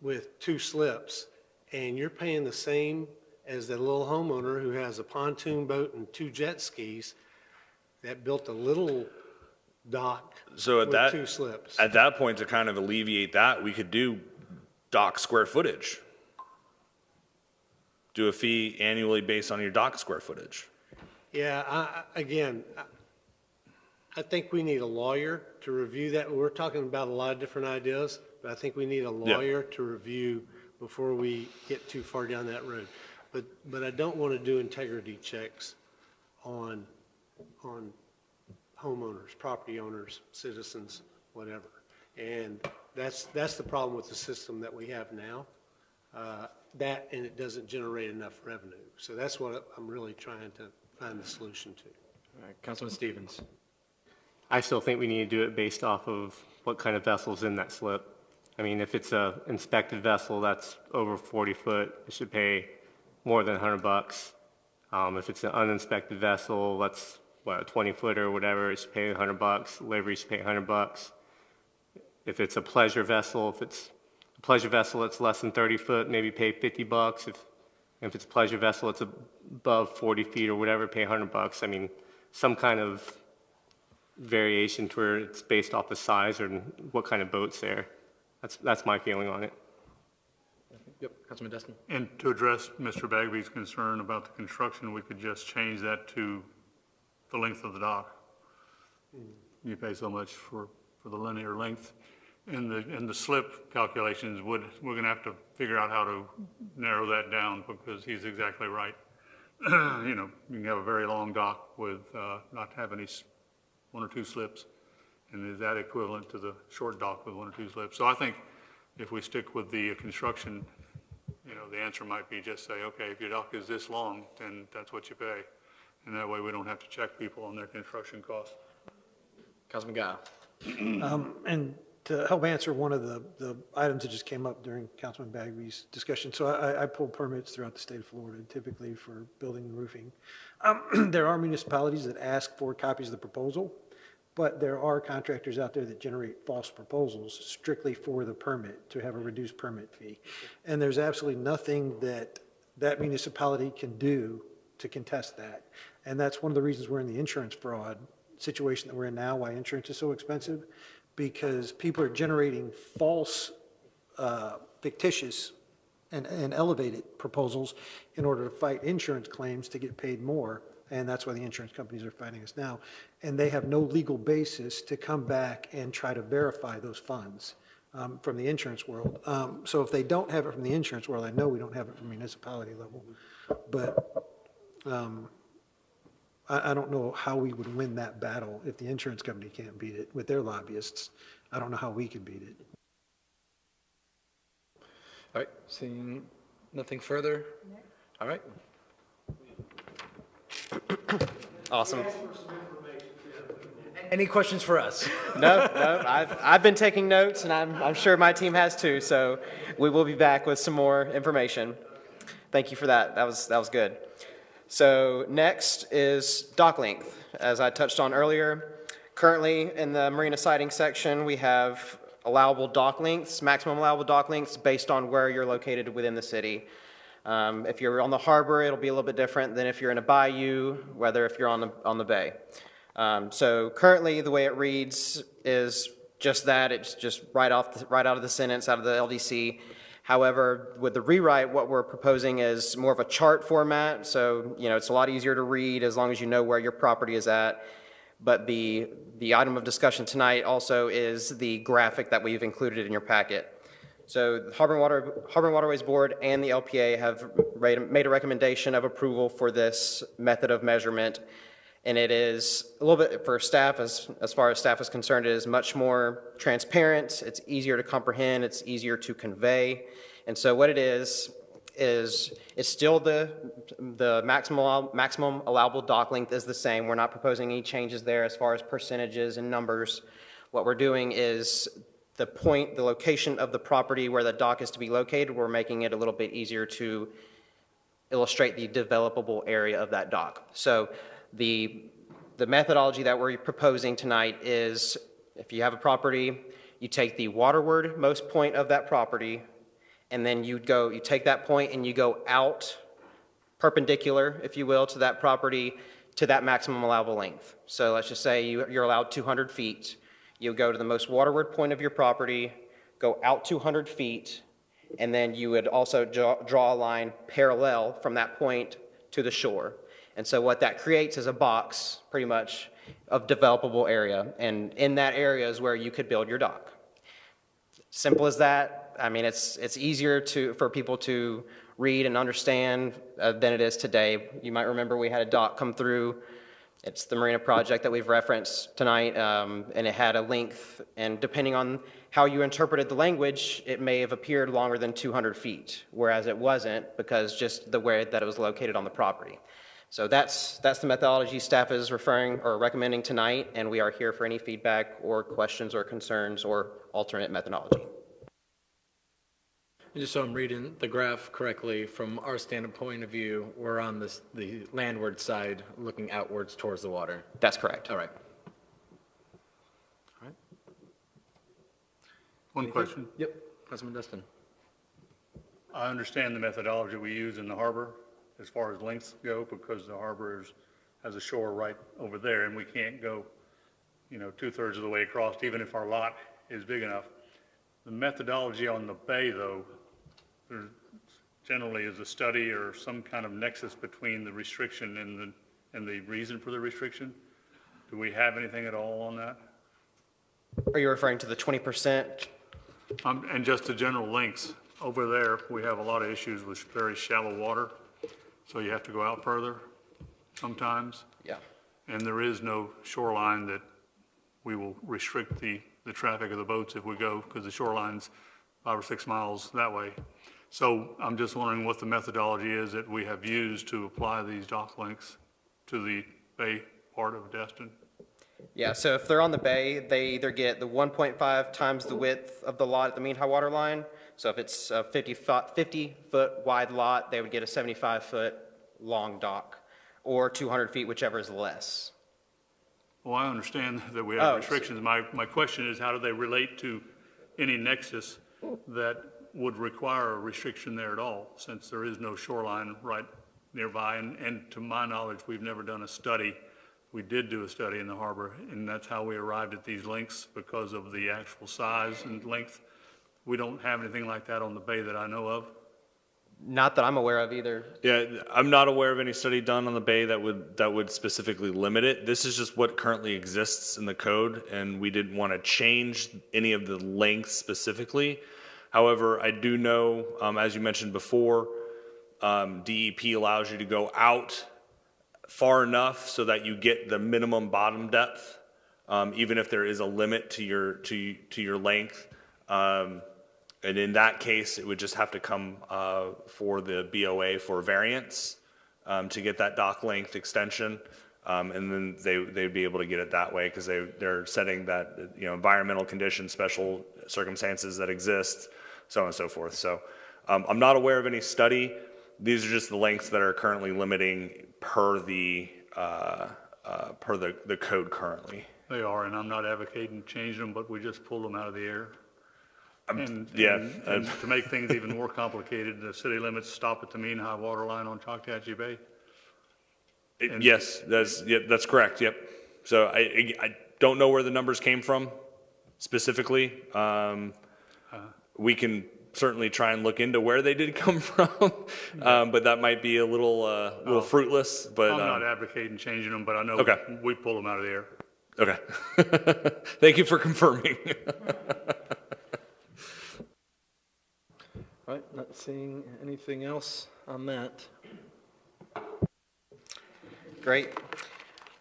with 2 slips, and you're paying the same as that little homeowner who has a pontoon boat and 2 jet skis that built a little dock So at with that, 2 slips. at that point, to kind of alleviate that, we could do dock square footage. Do a fee annually based on your dock square footage. Yeah, I think we need a lawyer to review that. We're talking about a lot of different ideas, but I think we need a lawyer to review before we get too far down that road. But I don't want to do integrity checks on homeowners, property owners, citizens, whatever. And that's the problem with the system that we have now. That, and it doesn't generate enough revenue. So that's what I'm really trying to find the solution to. All right, Councilman Stevens. I still think we need to do it based off of what kind of vessel's in that slip. I mean, if it's a inspected vessel that's over 40 foot, it should pay more than $100. If it's an uninspected vessel, that's what, a 20 footer or whatever, it should pay $100. Livery should pay $100. If it's a pleasure vessel, if it's a pleasure vessel that's less than 30 foot, maybe pay $50. If it's a pleasure vessel that's above 40 feet or whatever, pay $100. I mean, some kind of variation to where it's based off the size or what kind of boat's there. That's my feeling on it. Yep, Councilman Destin. And to address Mr. Bagby's concern about the construction, we could just change that to the length of the dock. You pay so much for the linear length. And the slip calculations we're going to have to figure out how to narrow that down, because he's exactly right. You know, you can have a very long dock with not have any 1 or 2 slips, and is that equivalent to the short dock with 1 or 2 slips? So I think if we stick with the construction, you know, the answer might be just say, okay, if your dock is this long, then that's what you pay. And that way we don't have to check people on their construction costs. Councilman Guile. And to help answer one of the items that just came up during Councilman Bagby's discussion, so I pull permits throughout the state of Florida, typically for building and roofing. There are municipalities that ask for copies of the proposal, but there are contractors out there that generate false proposals strictly for the permit, to have a reduced permit fee. And there's absolutely nothing that that municipality can do to contest that. And that's one of the reasons we're in the insurance fraud situation that we're in now, why insurance is so expensive, because people are generating false, fictitious, and elevated proposals in order to fight insurance claims to get paid more. And that's why the insurance companies are fighting us now. And they have no legal basis to come back and try to verify those funds from the insurance world. So if they don't have it from the insurance world, I know we don't have it from municipality level. But I don't know how we would win that battle if the insurance company can't beat it with their lobbyists. I don't know how we could beat it. All right, seeing nothing further? All right. Awesome. Any questions for us? No, I've been taking notes, and I'm sure my team has too, so we will be back with some more information. Thank you for that. That was good. So next is dock length. As I touched on earlier, currently in the marina siding section, we have allowable dock lengths, maximum allowable dock lengths based on where you're located within the city. If you're on the harbor, it'll be a little bit different than if you're in a bayou, whether if you're on the bay. So currently, the way it reads is just that. It's just right out of the sentence, out of the LDC. However, with the rewrite, what we're proposing is more of a chart format. So, you know, it's a lot easier to read as long as you know where your property is at. But the item of discussion tonight also is the graphic that we've included in your packet. So the Harbor and Waterways Board and the LPA have made a recommendation of approval for this method of measurement. And it is a little bit, for staff, as far as staff is concerned, it is much more transparent. It's easier to comprehend. It's easier to convey. And so what it is it's still the maximum allowable dock length is the same. We're not proposing any changes there as far as percentages and numbers. What we're doing is the location of the property where the dock is to be located, we're making it a little bit easier to illustrate the developable area of that dock. So the methodology that we're proposing tonight is, if you have a property, you take the waterward most point of that property, and then you take that point and you go out perpendicular, if you will, to that property to that maximum allowable length. So let's just say you're allowed 200 feet. You go to the most waterward point of your property, go out 200 feet, and then you would also draw a line parallel from that point to the shore. And so what that creates is a box, pretty much, of developable area. And in that area is where you could build your dock. Simple as that. I mean, it's easier for people to read and understand than it is today. You might remember we had a dock come through. It's the Marina project that we've referenced tonight, and it had a length, and depending on how you interpreted the language, it may have appeared longer than 200 feet, whereas it wasn't because just the way that it was located on the property. So that's the methodology staff is referring or recommending tonight, and we are here for any feedback or questions or concerns or alternate methodology. Just so I'm reading the graph correctly, from our standpoint of view, we're on the landward side, looking outwards towards the water. That's correct. All right. One question. Yep, Councilman Dustin. I understand the methodology we use in the harbor as far as lengths go, because the harbor has a shore right over there, and we can't go, 2/3 of the way across, even if our lot is big enough. The methodology on the bay, though, there generally is a study or some kind of nexus between the restriction and the reason for the restriction. Do we have anything at all on that? Are you referring to the 20%? And just the general lengths. Over there, we have a lot of issues with very shallow water, so you have to go out further sometimes. Yeah. And there is no shoreline that we will restrict the traffic of the boats if we go, because the shoreline's 5 or 6 miles that way. So I'm just wondering what the methodology is that we have used to apply these dock lengths to the bay part of Destin. Yeah, so if they're on the bay, they either get the 1.5 times the width of the lot at the mean high water line. So if it's a 50-foot wide lot, they would get a 75-foot long dock, or 200 feet, whichever is less. Well, I understand that we have restrictions. My question is, how do they relate to any nexus that would require a restriction there at all, since there is no shoreline right nearby? And to my knowledge, we've never done a study. We did do a study in the harbor, and that's how we arrived at these lengths, because of the actual size and length. We don't have anything like that on the bay that I know of. Not that I'm aware of either. Yeah, I'm not aware of any study done on the bay that would specifically limit it. This is just what currently exists in the code, and we didn't want to change any of the lengths specifically. However, I do know, as you mentioned before, DEP allows you to go out far enough so that you get the minimum bottom depth, even if there is a limit to your length. And in that case, it would just have to come for the BOA for variance to get that dock length extension. And then they'd be able to get it that way, because they're setting that, environmental conditions, special circumstances that exist, so on and so forth. So I'm not aware of any study. These are just the lengths that are currently limiting per the code currently. They are, and I'm not advocating changing them, but we just pulled them out of the air. And to make things even more complicated, the city limits stop at the mean high water line on Choctawhatchee Bay. Yes, that's correct. Yep. So I don't know where the numbers came from specifically. We can certainly try and look into where they did come from, but that might be a little fruitless. But I'm not advocating changing them, but I know we pull them out of the air. Okay. Thank you for confirming. All right, not seeing anything else on that. Great.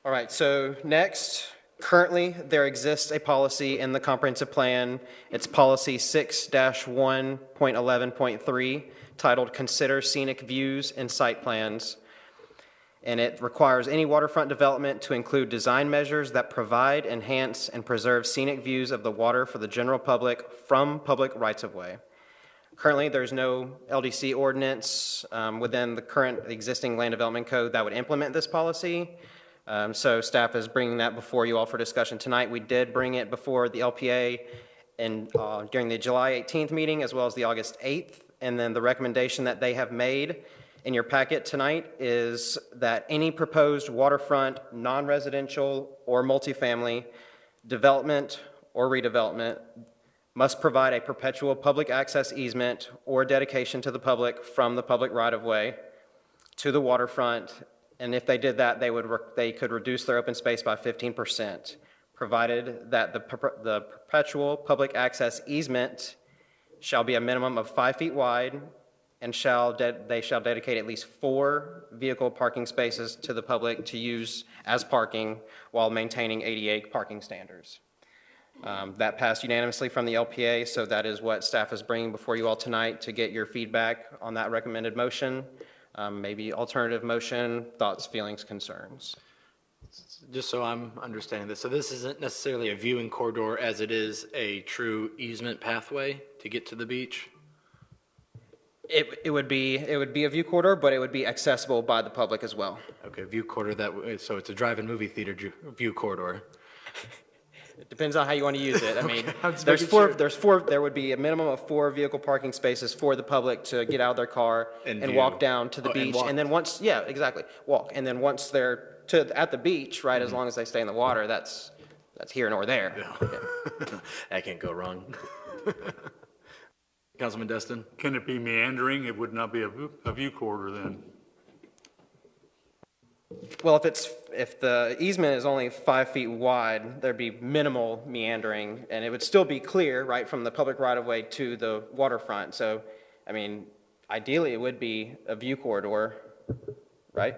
All right, so next, currently there exists a policy in the comprehensive plan. It's policy 6-1.11.3 titled Consider Scenic Views in Site Plans. And it requires any waterfront development to include design measures that provide, enhance, and preserve scenic views of the water for the general public from public rights-of-way. Currently, there's no LDC ordinance within the current existing land development code that would implement this policy. So staff is bringing that before you all for discussion tonight. We did bring it before the LPA during the July 18th meeting, as well as the August 8th. And then the recommendation that they have made in your packet tonight is that any proposed waterfront, non-residential, or multifamily development or redevelopment must provide a perpetual public access easement or dedication to the public from the public right-of-way to the waterfront, and if they did that, they could reduce their open space by 15%, provided that the perpetual public access easement shall be a minimum of 5 feet wide, and they shall dedicate at least 4 vehicle parking spaces to the public to use as parking while maintaining ADA parking standards. That passed unanimously from the LPA, so that is what staff is bringing before you all tonight to get your feedback on that recommended motion. Maybe alternative motion, thoughts, feelings, concerns. Just so I'm understanding this, so this isn't necessarily a viewing corridor as it is a true easement pathway to get to the beach? It would be a view corridor, but it would be accessible by the public as well. Okay, view corridor, so it's a drive-in movie theater view corridor. It depends on how you want to use it. I mean, I'm just there would be a minimum of 4 vehicle parking spaces for the public to get out of their car And and view. walk down to the Oh, and beach. walk. And then once, yeah, exactly, walk. And then once they're at the beach, right, as long as they stay in the water, that's here nor there. Yeah. That can't go wrong. Councilman Destin? Can it be meandering? It would not be a view corridor then. Well, if the easement is only 5 feet wide, there'd be minimal meandering, and it would still be clear, right, from the public right-of-way to the waterfront. So, I mean, ideally, it would be a view corridor, right?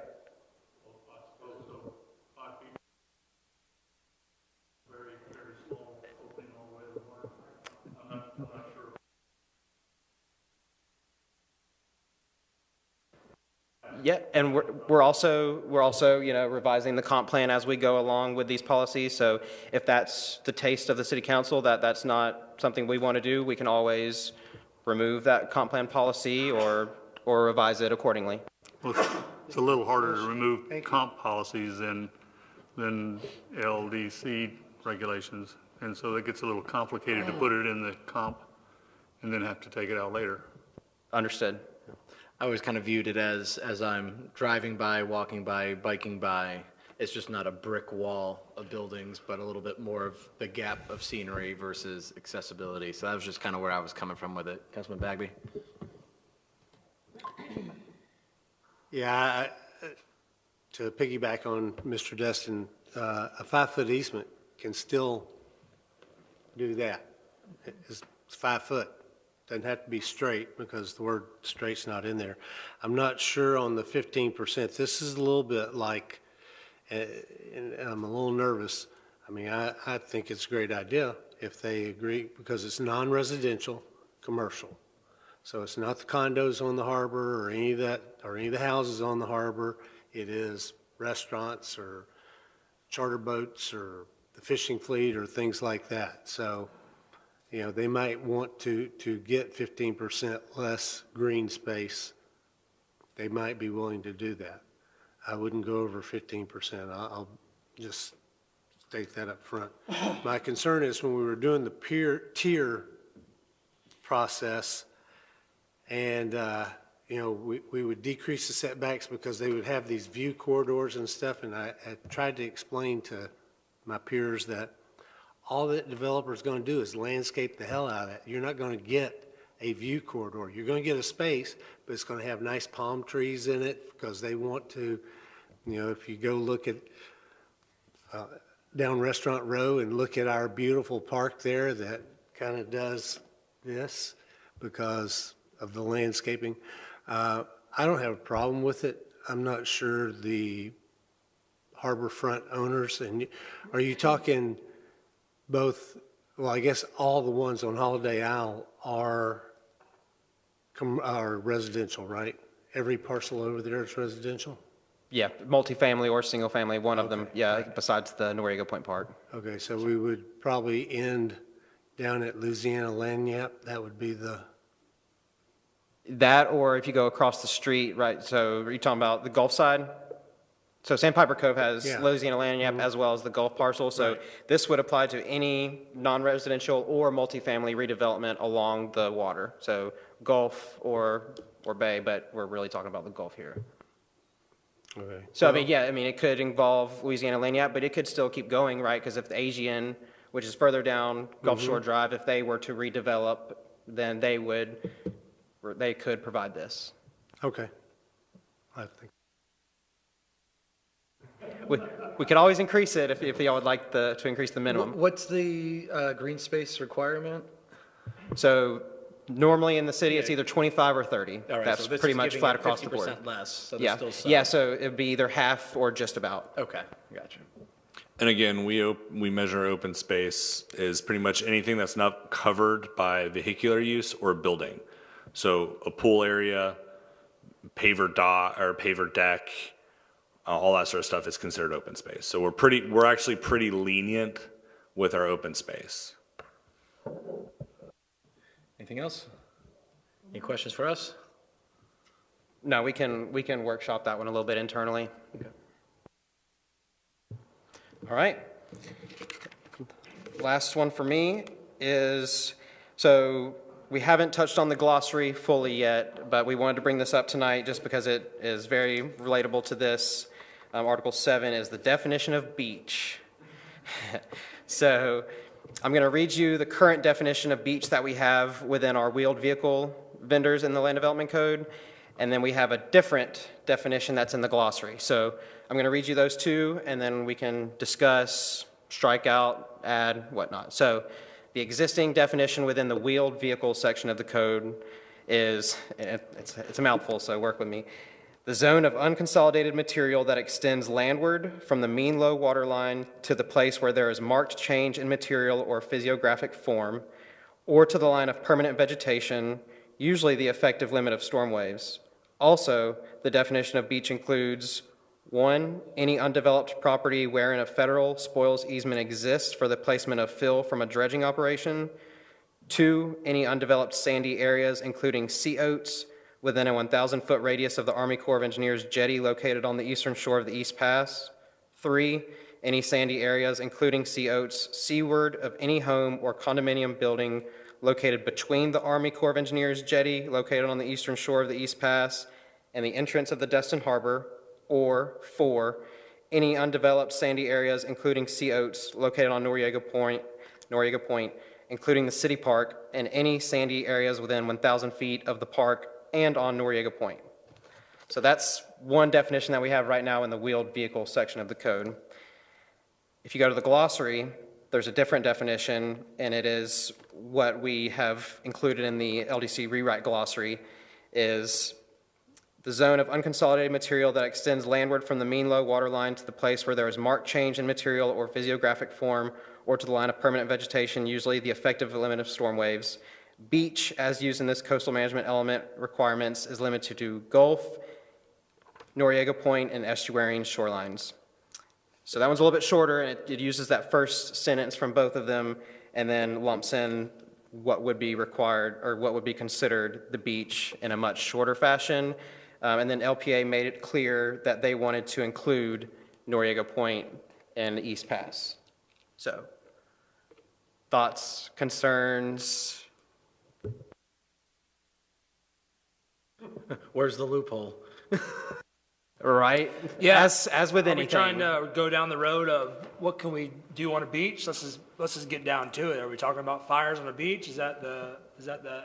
Yeah, and we're also, revising the comp plan as we go along with these policies. So if that's the taste of the city council, that's not something we want to do, we can always remove that comp plan policy or revise it accordingly. Well, it's a little harder to remove comp policies than LDC regulations. And so it gets a little complicated to put it in the comp and then have to take it out later. Understood. I always kind of viewed it as I'm driving by, walking by, biking by, it's just not a brick wall of buildings, but a little bit more of the gap of scenery versus accessibility. So that was just kind of where I was coming from with it. Councilman Bagby? Yeah, to piggyback on Mr. Destin, a 5-foot easement can still do that. It's 5 foot. Doesn't have to be straight because the word straight's not in there. I'm not sure on the 15%. This is a little bit like, and I'm a little nervous. I mean, I think it's a great idea if they agree because it's non-residential, commercial. So it's not the condos on the harbor or any of that, or any of the houses on the harbor. It is restaurants or charter boats or the fishing fleet or things like that. So, they might want to get 15% less green space. They might be willing to do that. I wouldn't go over 15%. I'll just state that up front. My concern is when we were doing the tier process and, we would decrease the setbacks because they would have these view corridors and stuff. And I tried to explain to my peers that all that developer's going to do is landscape the hell out of it. You're not going to get a view corridor. You're going to get a space, but it's going to have nice palm trees in it because they want to, if you go look at down Restaurant Row and look at our beautiful park there that kind of does this because of the landscaping. I don't have a problem with it. I'm not sure the harborfront owners, and are you talking both, well, I guess all the ones on Holiday Isle are residential, right? Every parcel over there is residential? Yeah, multifamily or single family, one of them, yeah, besides the Noriega Point Park. Okay, so we would probably end down at Louisiana Lagniappe. That would be That, or if you go across the street, right, so are you talking about the Gulf side? So Sandpiper Cove has Yeah. Louisiana Lagniappe as well as the Gulf parcel. So Right. this would apply to any non-residential or multifamily redevelopment along the water. So Gulf or or bay, but we're really talking about the Gulf here. Okay. So, I mean, yeah, I mean, it could involve Louisiana Lanyap, but it could still keep going, right? Because if the Asian, which is further down Gulf Shore Drive, if they were to redevelop, then they could provide this. Okay. I think. We could always increase it if y'all would like to increase the minimum. What's the green space requirement? So normally in the city, it's either 25 or 30. All right, That's so this pretty is much giving flat it across the board. 50% less, so Yeah, there's still some. yeah, so it'd be either half or just about. Okay, gotcha. And again, we measure open space as pretty much anything that's not covered by vehicular use or building. So a pool area, paver deck, all that sort of stuff is considered open space. So we're actually pretty lenient with our open space. Anything else? Any questions for us? No, we can workshop that one a little bit internally. All right. Last one for me is, so we haven't touched on the glossary fully yet, but we wanted to bring this up tonight just because it is very relatable to this. Article 7 is the definition of beach. So I'm going to read you the current definition of beach that we have within our wheeled vehicle vendors in the Land Development Code, and then we have a different definition that's in the glossary. So I'm going to read you those two, and then we can discuss, strike out, add, whatnot. So the existing definition within the wheeled vehicle section of the code is, it's a mouthful, so work with me. The zone of unconsolidated material that extends landward from the mean low water line to the place where there is marked change in material or physiographic form, or to the line of permanent vegetation, usually the effective limit of storm waves. Also, the definition of beach includes 1, any undeveloped property wherein a federal spoils easement exists for the placement of fill from a dredging operation. 2, any undeveloped sandy areas, including sea oats, within a 1,000-foot radius of the Army Corps of Engineers jetty located on the eastern shore of the East Pass. 3, any sandy areas, including sea oats, seaward of any home or condominium building located between the Army Corps of Engineers jetty located on the eastern shore of the East Pass and the entrance of the Destin Harbor. Or 4, any undeveloped sandy areas, including sea oats, located on Noriega Point, including the city park, and any sandy areas within 1,000 feet of the park and on Noriega Point. So that's one definition that we have right now in the wheeled vehicle section of the code. If you go to the glossary, there's a different definition, and it is what we have included in the LDC rewrite glossary, is the zone of unconsolidated material that extends landward from the mean low water line to the place where there is marked change in material or physiographic form, or to the line of permanent vegetation, usually the effective limit of storm waves. Beach, as used in this coastal management element requirements, is limited to Gulf, Noriega Point, and estuarine shorelines. So that one's a little bit shorter, and it uses that first sentence from both of them, and then lumps in what would be required, or what would be considered the beach in a much shorter fashion. And then LPA made it clear that they wanted to include Noriega Point and the East Pass. So, thoughts, concerns? Where's the loophole? Right? Yeah. As with Are we anything. trying to go down the road of what can we do on a beach? Let's just get down to it. Are we talking about fires on a beach? Is that the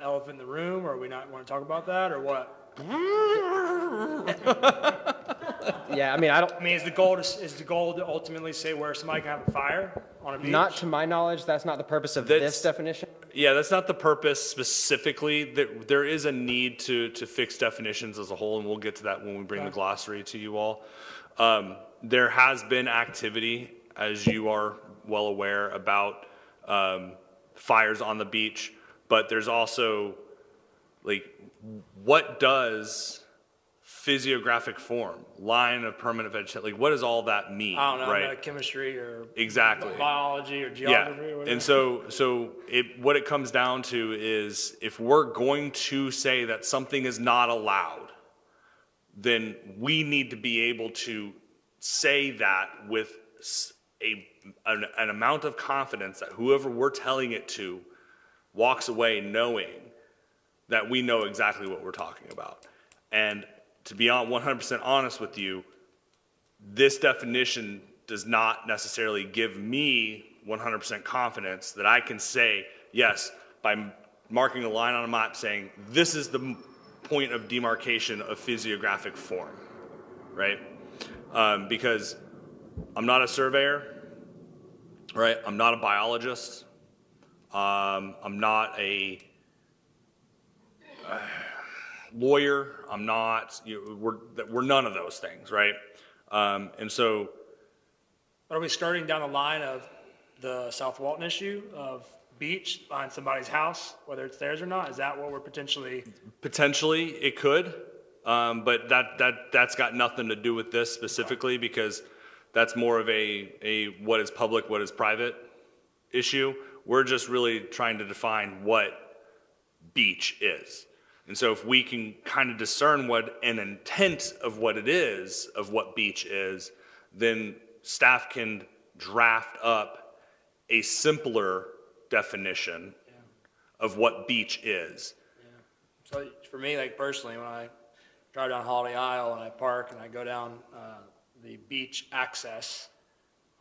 elephant in the room, or are we not want to talk about that, or what? Yeah, I mean, is the goal to ultimately say where somebody can have a fire on a beach? not to my knowledge, that's not the purpose of this definition. Yeah, that's not the purpose specifically. There is a need to fix definitions as a whole, and we'll get to that when we bring the glossary to you all. There has been activity, as you are well aware, about fires on the beach, but there's also, like, what does physiographic form, line of permanent vegetation, like, what does all that mean? I don't know, right? I'm not chemistry or Exactly. biology or geography or whatever. And so what it comes down to is, if we're going to say that something is not allowed, then we need to be able to say that with an amount of confidence that whoever we're telling it to walks away knowing that we know exactly what we're talking about. And to be 100% honest with you, this definition does not necessarily give me 100% confidence that I can say, yes, by marking a line on a map saying, this is the point of demarcation of physiographic form, right? Because I'm not a surveyor, right? I'm not a biologist. I'm not a lawyer. I'm not, we're none of those things, right? And so, Are we starting down the line of the South Walton issue of beach behind somebody's house, whether it's theirs or not? Is that what we're potentially? potentially it could, but that's got nothing to do with this specifically, because that's more of a what is public, what is private issue. We're just really trying to define what beach is. And so if we can kind of discern what an intent of what it is, of what beach is, then staff can draft up a simpler definition of what beach is. So for me, like personally, when I drive down Holiday Isle and I park and I go down the beach access,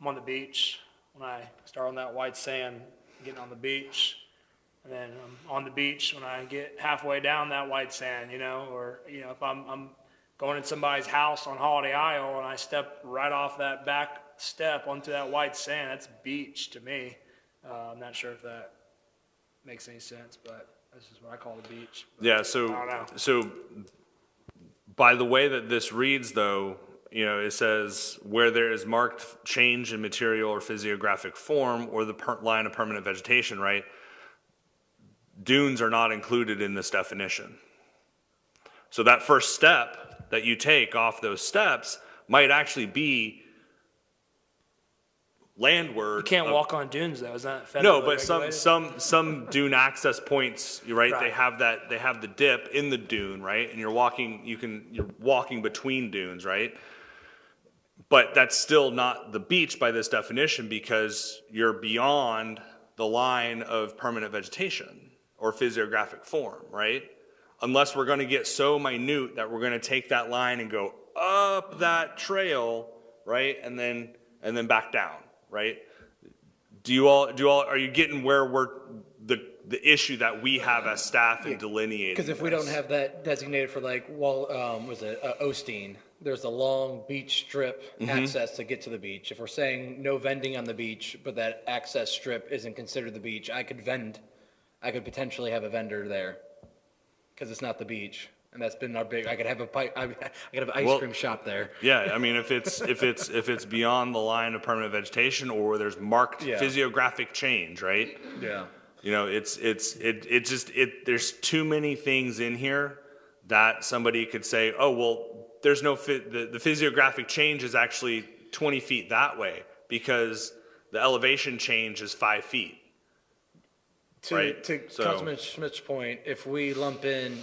I'm on the beach. When I start on that white sand, getting on the beach, and then I'm on the beach when I get halfway down that white sand, or if I'm going in somebody's house on Holiday Isle and I step right off that back step onto that white sand, that's beach to me. I'm not sure if that makes any sense, but this is what I call the beach. But Yeah, I don't know. so by the way that this reads though, it says where there is marked change in material or physiographic form or the line of permanent vegetation, right? Dunes are not included in this definition. So that first step that you take off those steps might actually be landward. You can't of- walk on dunes though, is that federally No, but regulated? some dune access points, right? Right. They have the dip in the dune, right? And you're walking between dunes, right? But that's still not the beach by this definition, because you're beyond the line of permanent vegetation or physiographic form, right? Unless we're going to get so minute that we're going to take that line and go up that trail, right? And then back down, right? Are you getting where the issue that we have as staff in delineating? Because if we don't have that designated for Osteen, there's a long beach strip access to get to the beach. If we're saying no vending on the beach, but that access strip isn't considered the beach, I could potentially have a vendor there, because it's not the beach. And that's been our big, I could have an ice cream shop there. Yeah, I mean, if it's beyond the line of permanent vegetation or there's marked physiographic change, right? Yeah. There's too many things in here that somebody could say, oh, well, there's no the physiographic change is actually 20 feet that way because the elevation change is 5 feet. Right. To So- Councilman Schmidt's point, if we lump in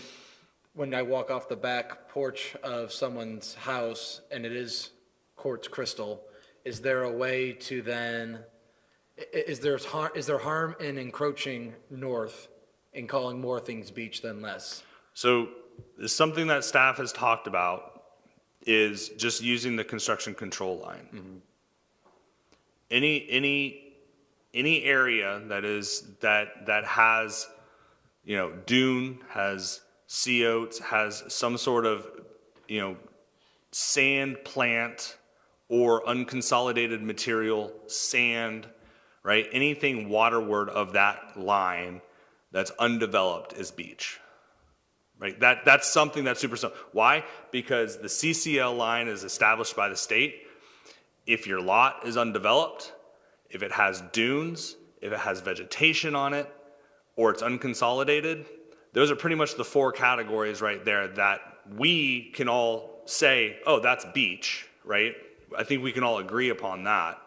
when I walk off the back porch of someone's house and it is quartz crystal, is there a way to then, is there harm in encroaching north and calling more things beach than less? So something that staff has talked about is just using the construction control line. Any area that has, dune, has sea oats, has some sort of, sand plant or unconsolidated material, sand, right? Anything waterward of that line that's undeveloped is beach. Right, that's something that's super simple. Why? Because the CCL line is established by the state. If your lot is undeveloped, if it has dunes, if it has vegetation on it, or it's unconsolidated, those are pretty much the 4 categories right there that we can all say, oh, that's beach, right? I think we can all agree upon that.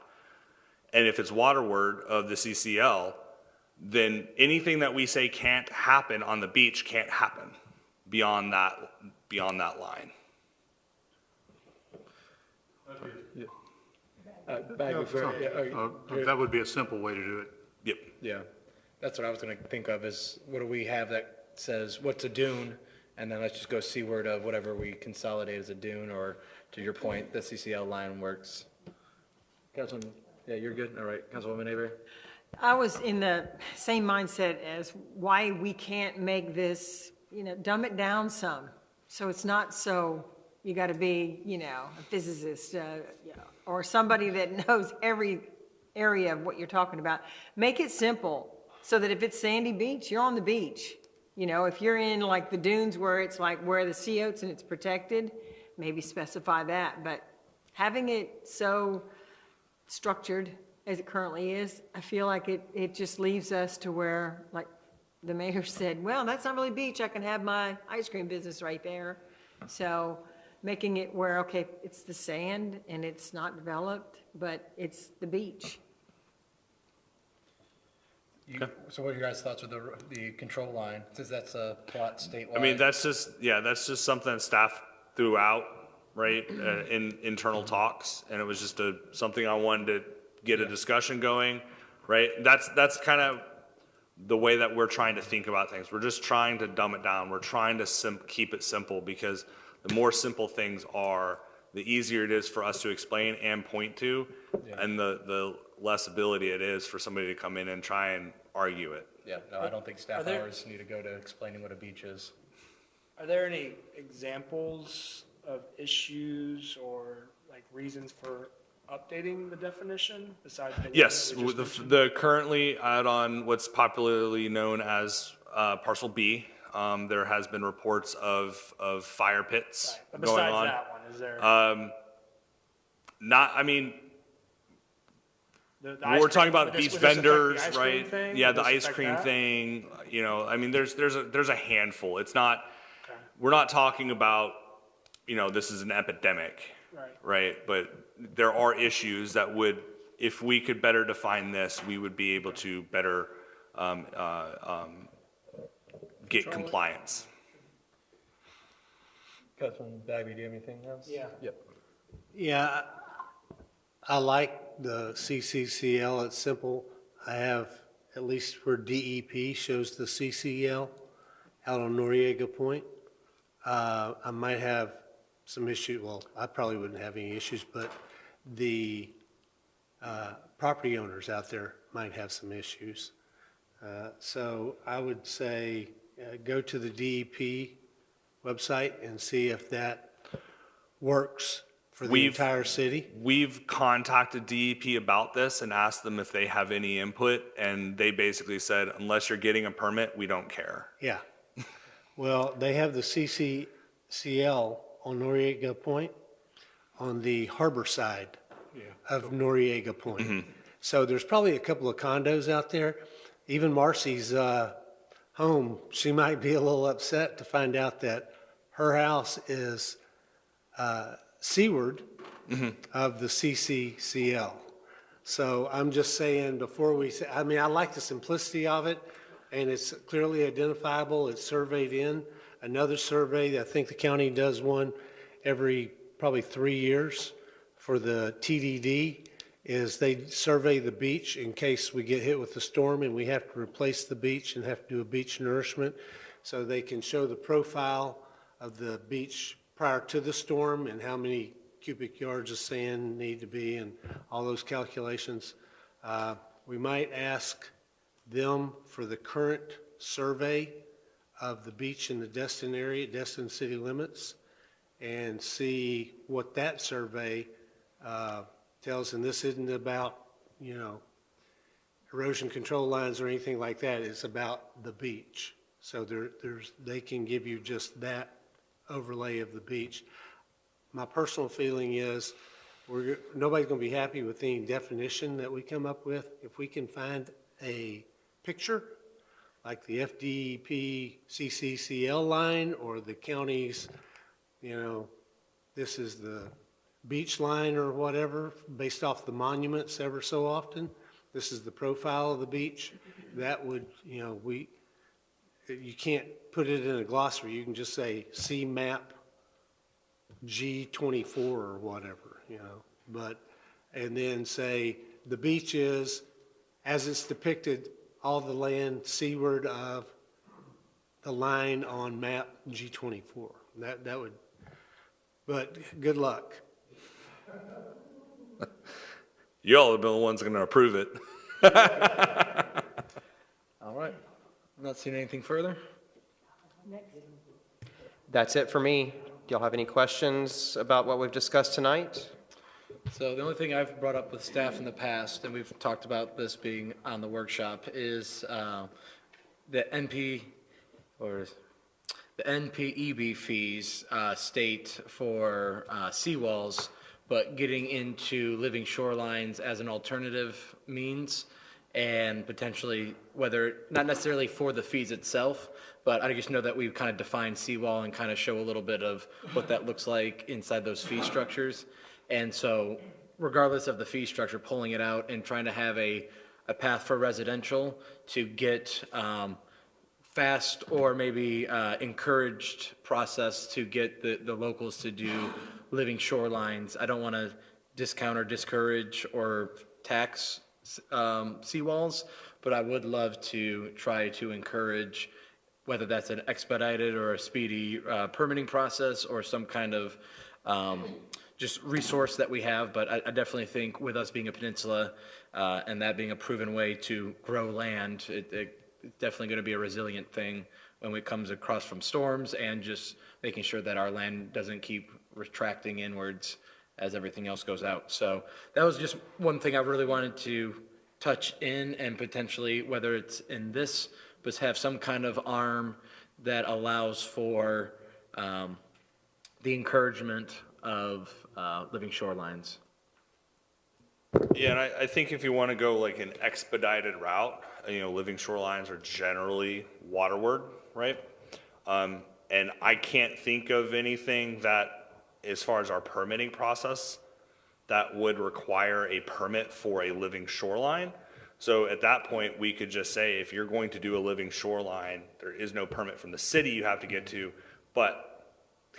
And if it's waterward of the CCL, then anything that we say can't happen on the beach can't happen beyond that line. That would be a simple way to do it. Yep. Yeah, that's what I was gonna think of, is what do we have that says what's a dune? and then let's just go seaward of whatever we consolidate as a dune, or to your point, the CCL line works. Councilman, yeah, you're good? All right, Councilwoman Aber? I was in the same mindset as why we can't make this, dumb it down some. So it's not so, you got to be, a physicist, or somebody that knows every area of what you're talking about. Make it simple so that if it's sandy beach, you're on the beach. If you're in like the dunes where it's like where the sea oats and it's protected, maybe specify that. But having it so structured as it currently is, I feel like it just leaves us to where, like the mayor said, well, that's not really beach. I can have my ice cream business right there. So making it where, okay, it's the sand and it's not developed, but it's the beach. So what are your guys' thoughts with the control line, since that's a plot statewide? I mean, that's just something that staff threw out, right, in internal talks, and it was just something I wanted to get a discussion going, right? That's kind of the way that we're trying to think about things. We're just trying to dumb it down. We're trying to keep it simple, because the more simple things are, the easier it is for us to explain and point to, and the less ability it is for somebody to come in and try and argue it. Yeah, no, I don't think staff Are there- hours need to go to explaining what a beach is. Are there any examples of issues or like reasons for updating the definition besides? the one Yes, that we just mentioned? the currently out on what's popularly known as parcel B, there has been reports of fire pits Right. But going besides on. that one, is there? I mean, the ice we're talking cream- about would this- beach would this affect the vendors, ice cream right? thing? Yeah, Would the this ice affect cream that? thing, I mean, there's a handful. It's not, Okay. we're not talking about, this is an epidemic. Right. Right, but there are issues that would, if we could better define this, we would be able to better get compliance. Councilman Bagby, do you have anything else? Yeah. Yep. Yeah, I like the CCCL. It's simple. I have, at least where DEP shows the CCL out on Noriega Point. I might have some issue, well, I probably wouldn't have any issues, but the property owners out there might have some issues. So I would say go to the DEP website and see if that works for the entire city. We've contacted DEP about this and asked them if they have any input, and they basically said, unless you're getting a permit, we don't care. Yeah. Well, they have the CCCL on Noriega Point on the harbor side of Noriega Point. So there's probably a couple of condos out there. Even Marcy's home, she might be a little upset to find out that her house is seaward of the CCCL. So I'm just saying, before we say, I mean, I like the simplicity of it, and it's clearly identifiable, it's surveyed in. Another survey, I think the county does one every probably 3 years for the TDD, is they survey the beach in case we get hit with a storm and we have to replace the beach and have to do a beach nourishment. So they can show the profile of the beach prior to the storm and how many cubic yards of sand need to be and all those calculations. We might ask them for the current survey of the beach in the Destin area, Destin city limits, and see what that survey tells. And this isn't about, erosion control lines or anything like that. It's about the beach. So they can give you just that overlay of the beach. My personal feeling is nobody's going to be happy with any definition that we come up with. If we can find a picture like the FDP CCCL line or the county's, this is the beach line or whatever, based off the monuments ever so often. This is the profile of the beach. That would, you can't put it in a glossary. You can just say, see map G24 or whatever, and then say the beach is, as it's depicted, all the land seaward of the line on map G24. That would, but good luck. Y'all have been the ones going to approve it. All right. I'm not seeing anything further. That's it for me. Do y'all have any questions about what we've discussed tonight? So the only thing I've brought up with staff in the past, and we've talked about this being on the workshop, is the NP, or the NPEB fees state for seawalls, but getting into living shorelines as an alternative means, and potentially whether, not necessarily for the fees itself, but I just know that we've kind of defined seawall and kind of show a little bit of what that looks like inside those fee structures. And so regardless of the fee structure, pulling it out and trying to have a path for residential to get fast or maybe encouraged process to get the locals to do living shorelines. I don't want to discount or discourage or tax seawalls, but I would love to try to encourage, whether that's an expedited or a speedy permitting process or some kind of just resource that we have. But I definitely think with us being a peninsula and that being a proven way to grow land, it's definitely going to be a resilient thing when it comes across from storms, and just making sure that our land doesn't keep retracting inwards as everything else goes out. So that was just one thing I really wanted to touch in, and potentially, whether it's in this, but have some kind of arm that allows for the encouragement of living shorelines. Yeah, and I think if you want to go like an expedited route, living shorelines are generally waterward, right? And I can't think of anything that, as far as our permitting process, that would require a permit for a living shoreline. So at that point, we could just say, if you're going to do a living shoreline, there is no permit from the city you have to get to, but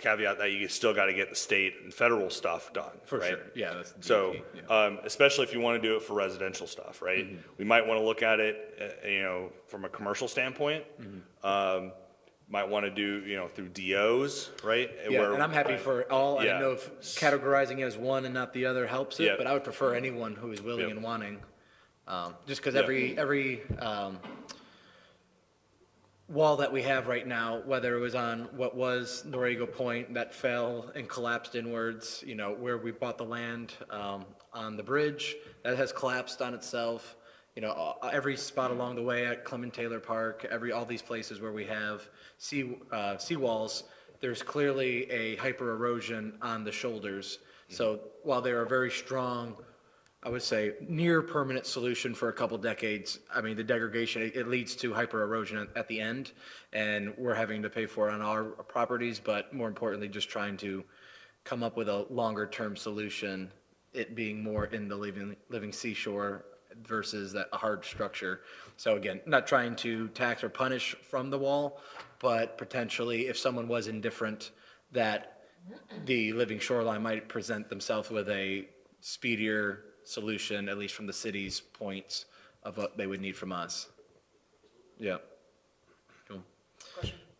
caveat that you still got to get the state and federal stuff done, For right? sure, yeah. That's the So, key, yeah. especially if you want to do it for residential stuff, right? Mm-hmm. We might want to look at it, from a commercial standpoint. Mm-hmm. Might want to do, through DOs, right? Yeah, Where- and I'm happy for all. I Yeah. don't know if categorizing it as one and not the other helps it, Yeah. but I would prefer anyone who is willing Yeah. and wanting. Just because Yeah. every wall that we have right now, whether it was on what was Noriego Point that fell and collapsed inwards, where we bought the land on the bridge, that has collapsed on itself. Every spot along the way at Clement Taylor Park, all these places where we have seawalls, there's clearly a hyper erosion on the shoulders. So while they're a very strong, I would say, near permanent solution for a couple decades, I mean, the degradation, it leads to hyper erosion at the end, and we're having to pay for it on our properties, but more importantly, just trying to come up with a longer term solution, it being more in the living seashore versus a hard structure. So again, not trying to tax or punish from the wall, but potentially if someone was indifferent, that the living shoreline might present themselves with a speedier solution, at least from the city's points of what they would need from us. Yeah. Cool.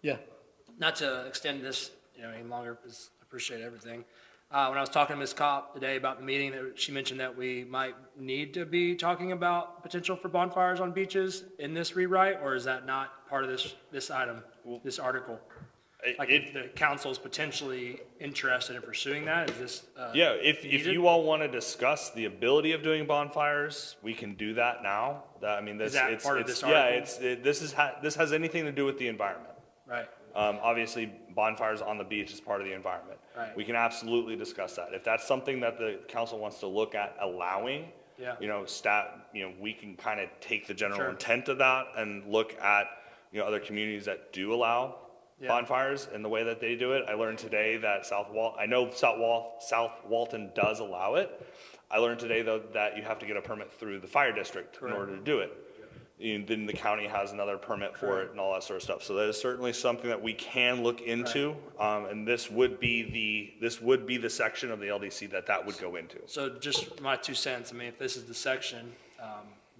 Yeah. Not to extend this, any longer, because I appreciate everything. When I was talking to Ms. Kopp today about the meeting, she mentioned that we might need to be talking about potential for bonfires on beaches in this rewrite, or is that not part of this item, this article? Like if the council is potentially interested in pursuing that, is this? Yeah, if needed? you all want to discuss the ability of doing bonfires, we can do that now. Is that part of this yeah, article? this has anything to do with the environment. Right. Obviously, bonfires on the beach is part of the environment. Right. We can absolutely discuss that. If that's something that the council wants to look at allowing, Yeah. we can kind of take the general Sure. intent of that and look at, other communities that do allow bonfires and the way that they do it. I learned today that South Walton does allow it. I learned today, though, that you have to get a permit through the fire district in order to do it. And then the county has another permit for it and all that sort of stuff. So that is certainly something that we can look into. And this would be the section of the LDC that would go into. So just my 2 cents, I mean, if this is the section,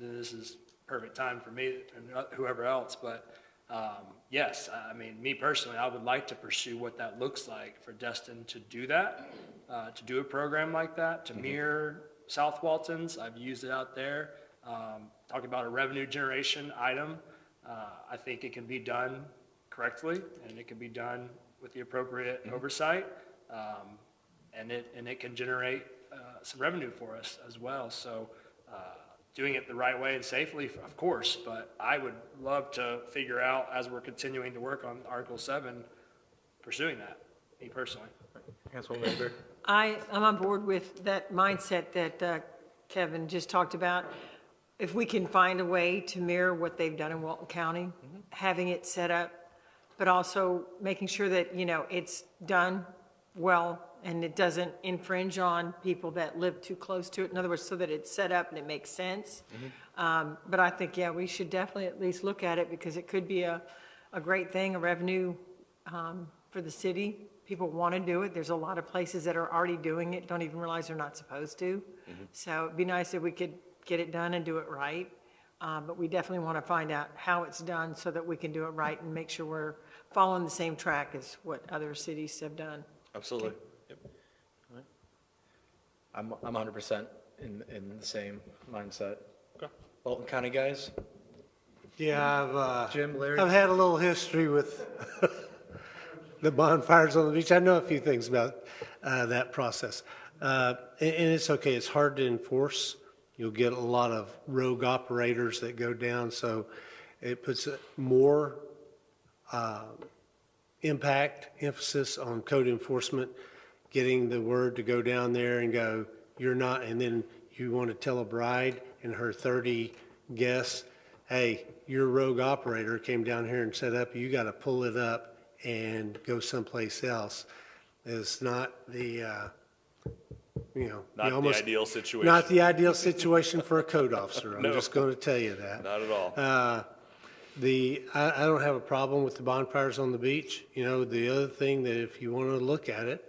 then this is perfect time for me and whoever else, but Yes, I mean, me personally, I would like to pursue what that looks like for Destin to do that, to do a program like that, to mirror South Walton's. I've used it out there. Talking about a revenue generation item, I think it can be done correctly, and it can be done with the appropriate oversight, and it can generate some revenue for us as well. So doing it the right way and safely, of course, but I would love to figure out, as we're continuing to work on Article 7, pursuing that, me personally. Councilwoman Aber. I'm on board with that mindset that Kevin just talked about. If we can find a way to mirror what they've done in Walton County, having it set up, but also making sure that, you know, it's done well and it doesn't infringe on people that live too close to it. In other words, so that it's set up and it makes sense. But I think, yeah, we should definitely at least look at it because it could be a great thing, a revenue for the city. People want to do it. There's a lot of places that are already doing it, don't even realize they're not supposed to. So it'd be nice if we could get it done and do it right. But we definitely want to find out how it's done so that we can do it right and make sure we're following the same track as what other cities have done. Absolutely. I'm 100% in the same mindset. Okay. Walton County guys? Yeah, Jim, Larry? I've had a little history with the bonfires on the beach. I know a few things about that process. And it's okay, it's hard to enforce. You'll get a lot of rogue operators that go down, so it puts more emphasis on code enforcement, getting the word to go down there and go, you're not, and then you want to tell a bride and her 30 guests, hey, your rogue operator came down here and set up, you got to pull it up and go someplace else. It's not the, you know. Not you almost, the ideal situation. Not the ideal situation for a code officer. I'm No. just going to tell you that. Not at all. I don't have a problem with the bonfires on the beach. You know, the other thing that if you want to look at it,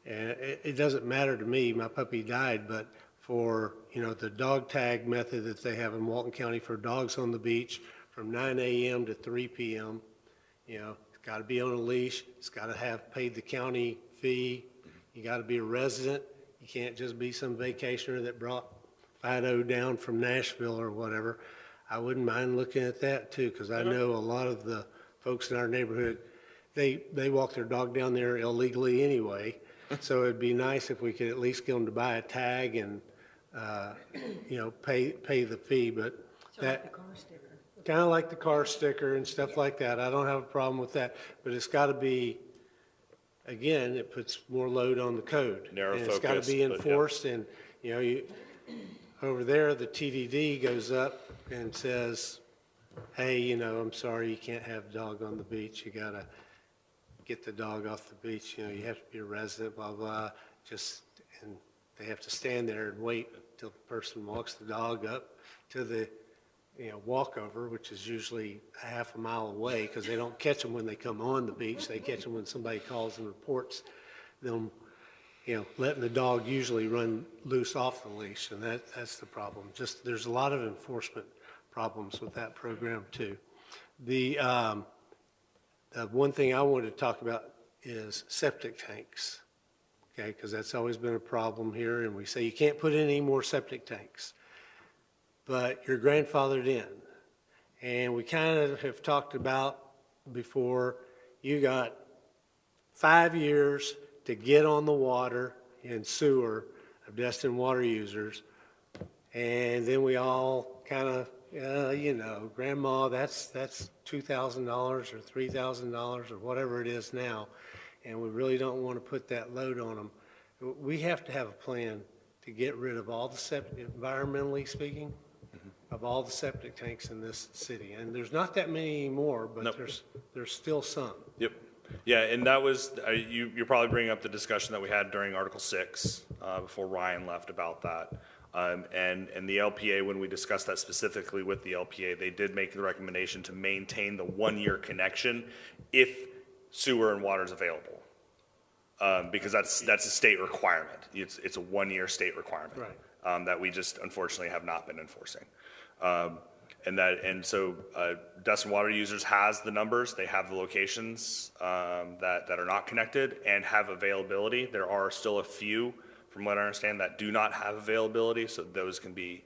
and it doesn't matter to me, my puppy died, but for, you know, the dog tag method that they have in Walton County for dogs on the beach from 9 a.m. to 3 p.m., you know, it's got to be on a leash. It's got to have paid the county fee. You got to be a resident. You can't just be some vacationer that brought Fido down from Nashville or whatever. I wouldn't mind looking at that too, because I know a lot of the folks in our neighborhood, they walk their dog down there illegally anyway. So it'd be nice if we could at least get them to buy a tag and, you know, pay the fee, but that. Kind of like the car sticker and stuff like that. I don't have a problem with that, but it's got to be, again, it puts more load on the code. Narrow And it's got focus, to be but yeah. enforced and, you know, over there, the TDD goes up and says, hey, you know, I'm sorry, you can't have a dog on the beach. You got to get the dog off the beach. You know, you have to be a resident, blah, blah. And they have to stand there and wait until the person walks the dog up to the, you know, walkover, which is usually a half a mile away because they don't catch them when they come on the beach. They catch them when somebody calls and reports them, you know, letting the dog usually run loose off the leash, and that's the problem. Just there's a lot of enforcement problems with that program too. The one thing I wanted to talk about is septic tanks, okay, because that's always been a problem here, and we say you can't put in any more septic tanks. But you're grandfathered in. And we kind of have talked about before, you got 5 years to get on the water and sewer of Destin water users. And then we all kind of, you know, grandma, that's $2,000 or $3,000 or whatever it is now. And we really don't want to put that load on them. We have to have a plan to get rid of all the septic, environmentally speaking, of all the septic tanks in this city. And there's not that many anymore, but Nope. there's still some. Yep. Yeah, and that was, you're probably bringing up the discussion that we had during Article 6, before Ryan left about that. And the LPA, when we discussed that specifically with the LPA, they did make the recommendation to maintain the 1-year connection if sewer and water is available. Because that's a state requirement. It's a 1-year state requirement. Right. That we just unfortunately have not been enforcing. And so Destin Water Users has the numbers, they have the locations that are not connected and have availability. There are still a few, from what I understand, that do not have availability, so those can be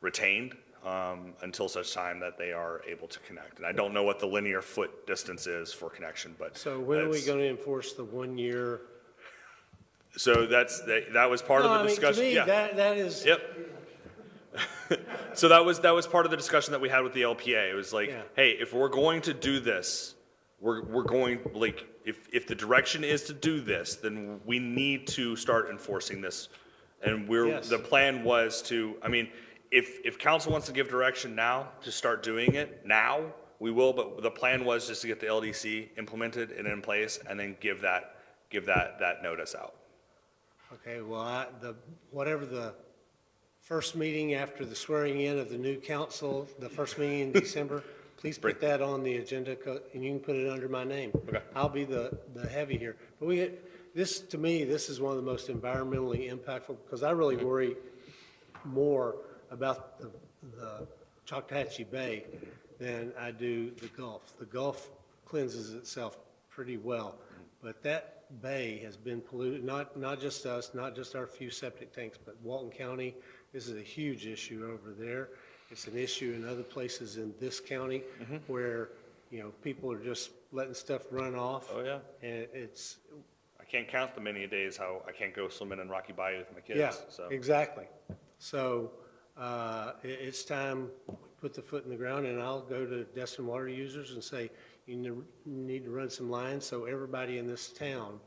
retained until such time that they are able to connect. And I don't know what the linear foot distance is for connection, but. So when are we that's- going to enforce the 1 year? So that was part of the discussion. To me, Yeah. that is. Yep. So that was part of the discussion that we had with the LPA. It was like, Yeah. hey, if we're going to do this, we're going, like, if the direction is to do this, then we need to start enforcing this. And Yes. the plan was to, I mean, if council wants to give direction now to start doing it now, we will, but the plan was just to get the LDC implemented and in place and then give that notice out. Okay, well, whatever the first meeting after the swearing in of the new council, the first meeting in December, please put that on the agenda, and you can put it under my name. Okay. I'll be the heavy here. But this, to me, this is one of the most environmentally impactful, because I really worry more about the Choctawhatchee Bay than I do the Gulf. The Gulf cleanses itself pretty well, but that bay has been polluted, not just us, not just our few septic tanks, but Walton County. This is a huge issue over there. It's an issue in other places in this county where, people are just letting stuff run off. Oh, yeah. And it's, I can't count the many days how I can't go swimming in Rocky Bayou with my kids. yeah, So. exactly. So it's time we put the foot in the ground, and I'll go to Destin Water Users and say, you need to run some lines so everybody in this town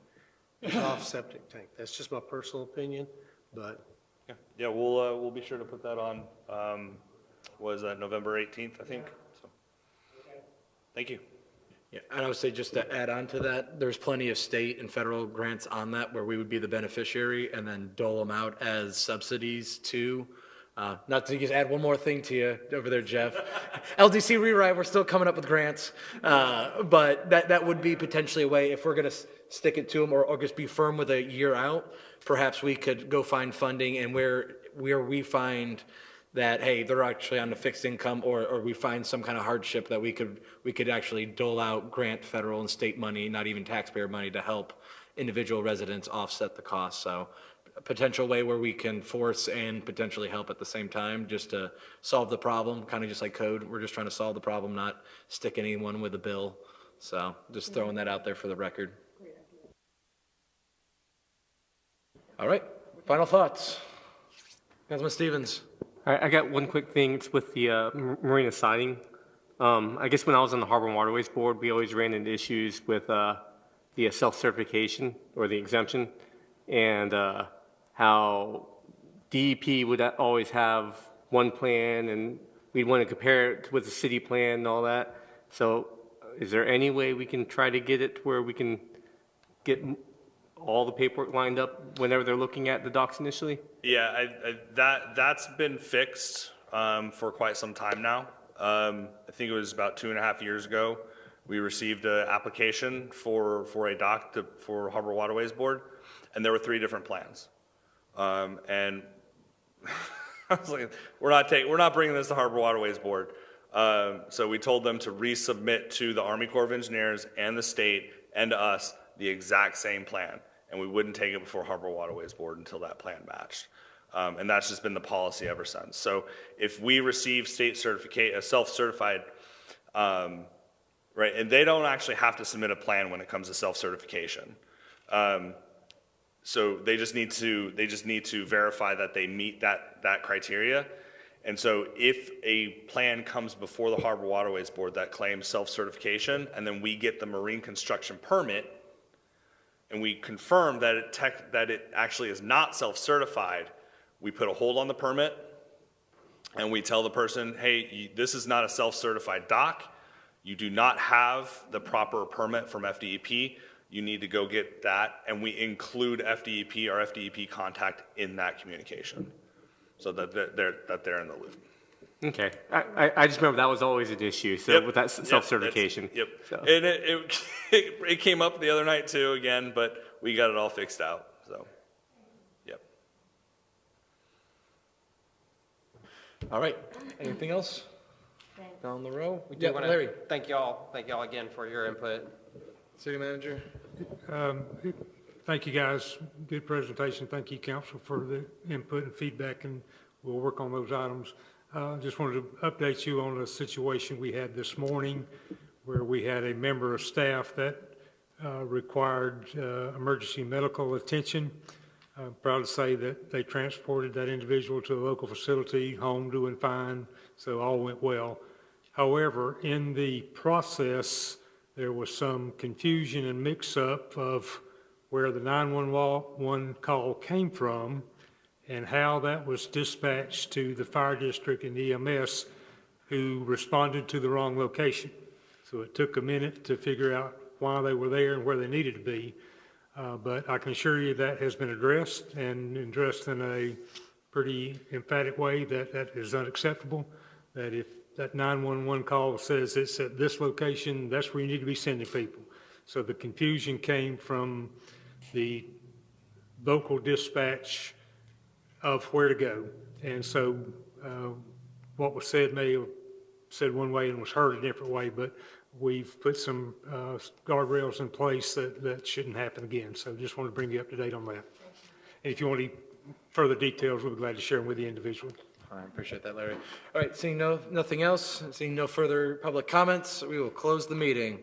is off septic tank. That's just my personal opinion, but Yeah, we'll be sure to put that on, was that November 18th, I think? So, thank you. Yeah, and I would say just to add on to that, there's plenty of state and federal grants on that where we would be the beneficiary and then dole them out as subsidies to, not to just add one more thing to you over there, Jeff. LDC rewrite, we're still coming up with grants, but that would be potentially a way, if we're gonna stick it to them or just be firm with a year out, perhaps we could go find funding, and where we find that, hey, they're actually on a fixed income, or we find some kind of hardship that we could actually dole out grant federal and state money, not even taxpayer money, to help individual residents offset the cost. So a potential way where we can force and potentially help at the same time, just to solve the problem, kind of just like code. We're just trying to solve the problem, not stick anyone with a bill. So just throwing that out there for the record. All right, final thoughts. Councilman Stevens. All right, I got one quick thing. It's with the marina siding. I guess when I was on the Harbor and Waterways Board, we always ran into issues with the self-certification or the exemption, and how DEP would always have one plan, and we'd want to compare it with the city plan and all that. So is there any way we can try to get it to where we can get all the paperwork lined up whenever they're looking at the docs initially? Yeah, that's been fixed for quite some time now. I think it was about 2.5 years ago. We received an application for a dock for Harbor Waterways Board, and there were 3 different plans. And I was like, we're not bringing this to Harbor Waterways Board. So we told them to resubmit to the Army Corps of Engineers and the state and to us the exact same plan. And we wouldn't take it before Harbor Waterways Board until that plan matched. And that's just been the policy ever since. So if we receive state certificate, self-certified, right, and they don't actually have to submit a plan when it comes to self-certification. So they just need to verify that they meet that criteria. And so if a plan comes before the Harbor Waterways Board that claims self-certification, and then we get the marine construction permit, and we confirm that it actually is not self-certified, we put a hold on the permit, and we tell the person, hey, this is not a self-certified dock. You do not have the proper permit from FDEP. You need to go get that, and we include FDEP, our FDEP contact, in that communication, so that they're in the loop. Okay, I just remember that was always an issue, so Yep. with that self-certification. Yep. So. And it came up the other night too, again, but we got it all fixed out, so, yep. All right, anything else? down the row. We do Yeah, want Larry, to thank y'all again for your input. city manager. Thank you, guys. Good presentation. Thank you, council, for the input and feedback, and we'll work on those items. Just wanted to update you on a situation we had this morning where we had a member of staff that required emergency medical attention. I'm proud to say that they transported that individual to a local facility, home doing fine, so all went well. However, in the process, there was some confusion and mix-up of where the 911 call came from and how that was dispatched to the fire district and EMS, who responded to the wrong location. So it took a minute to figure out why they were there and where they needed to be. But I can assure you that has been addressed, and addressed in a pretty emphatic way that that is unacceptable, that if that 911 call says it's at this location, that's where you need to be sending people. So the confusion came from the local dispatch of where to go. And so what was said may have said one way and was heard a different way, but we've put some guardrails in place that shouldn't happen again. So just wanted to bring you up to date on that. And if you want any further details, we'll be glad to share them with you individually. I appreciate that, Larry. All right, seeing nothing else, seeing no further public comments, we will close the meeting.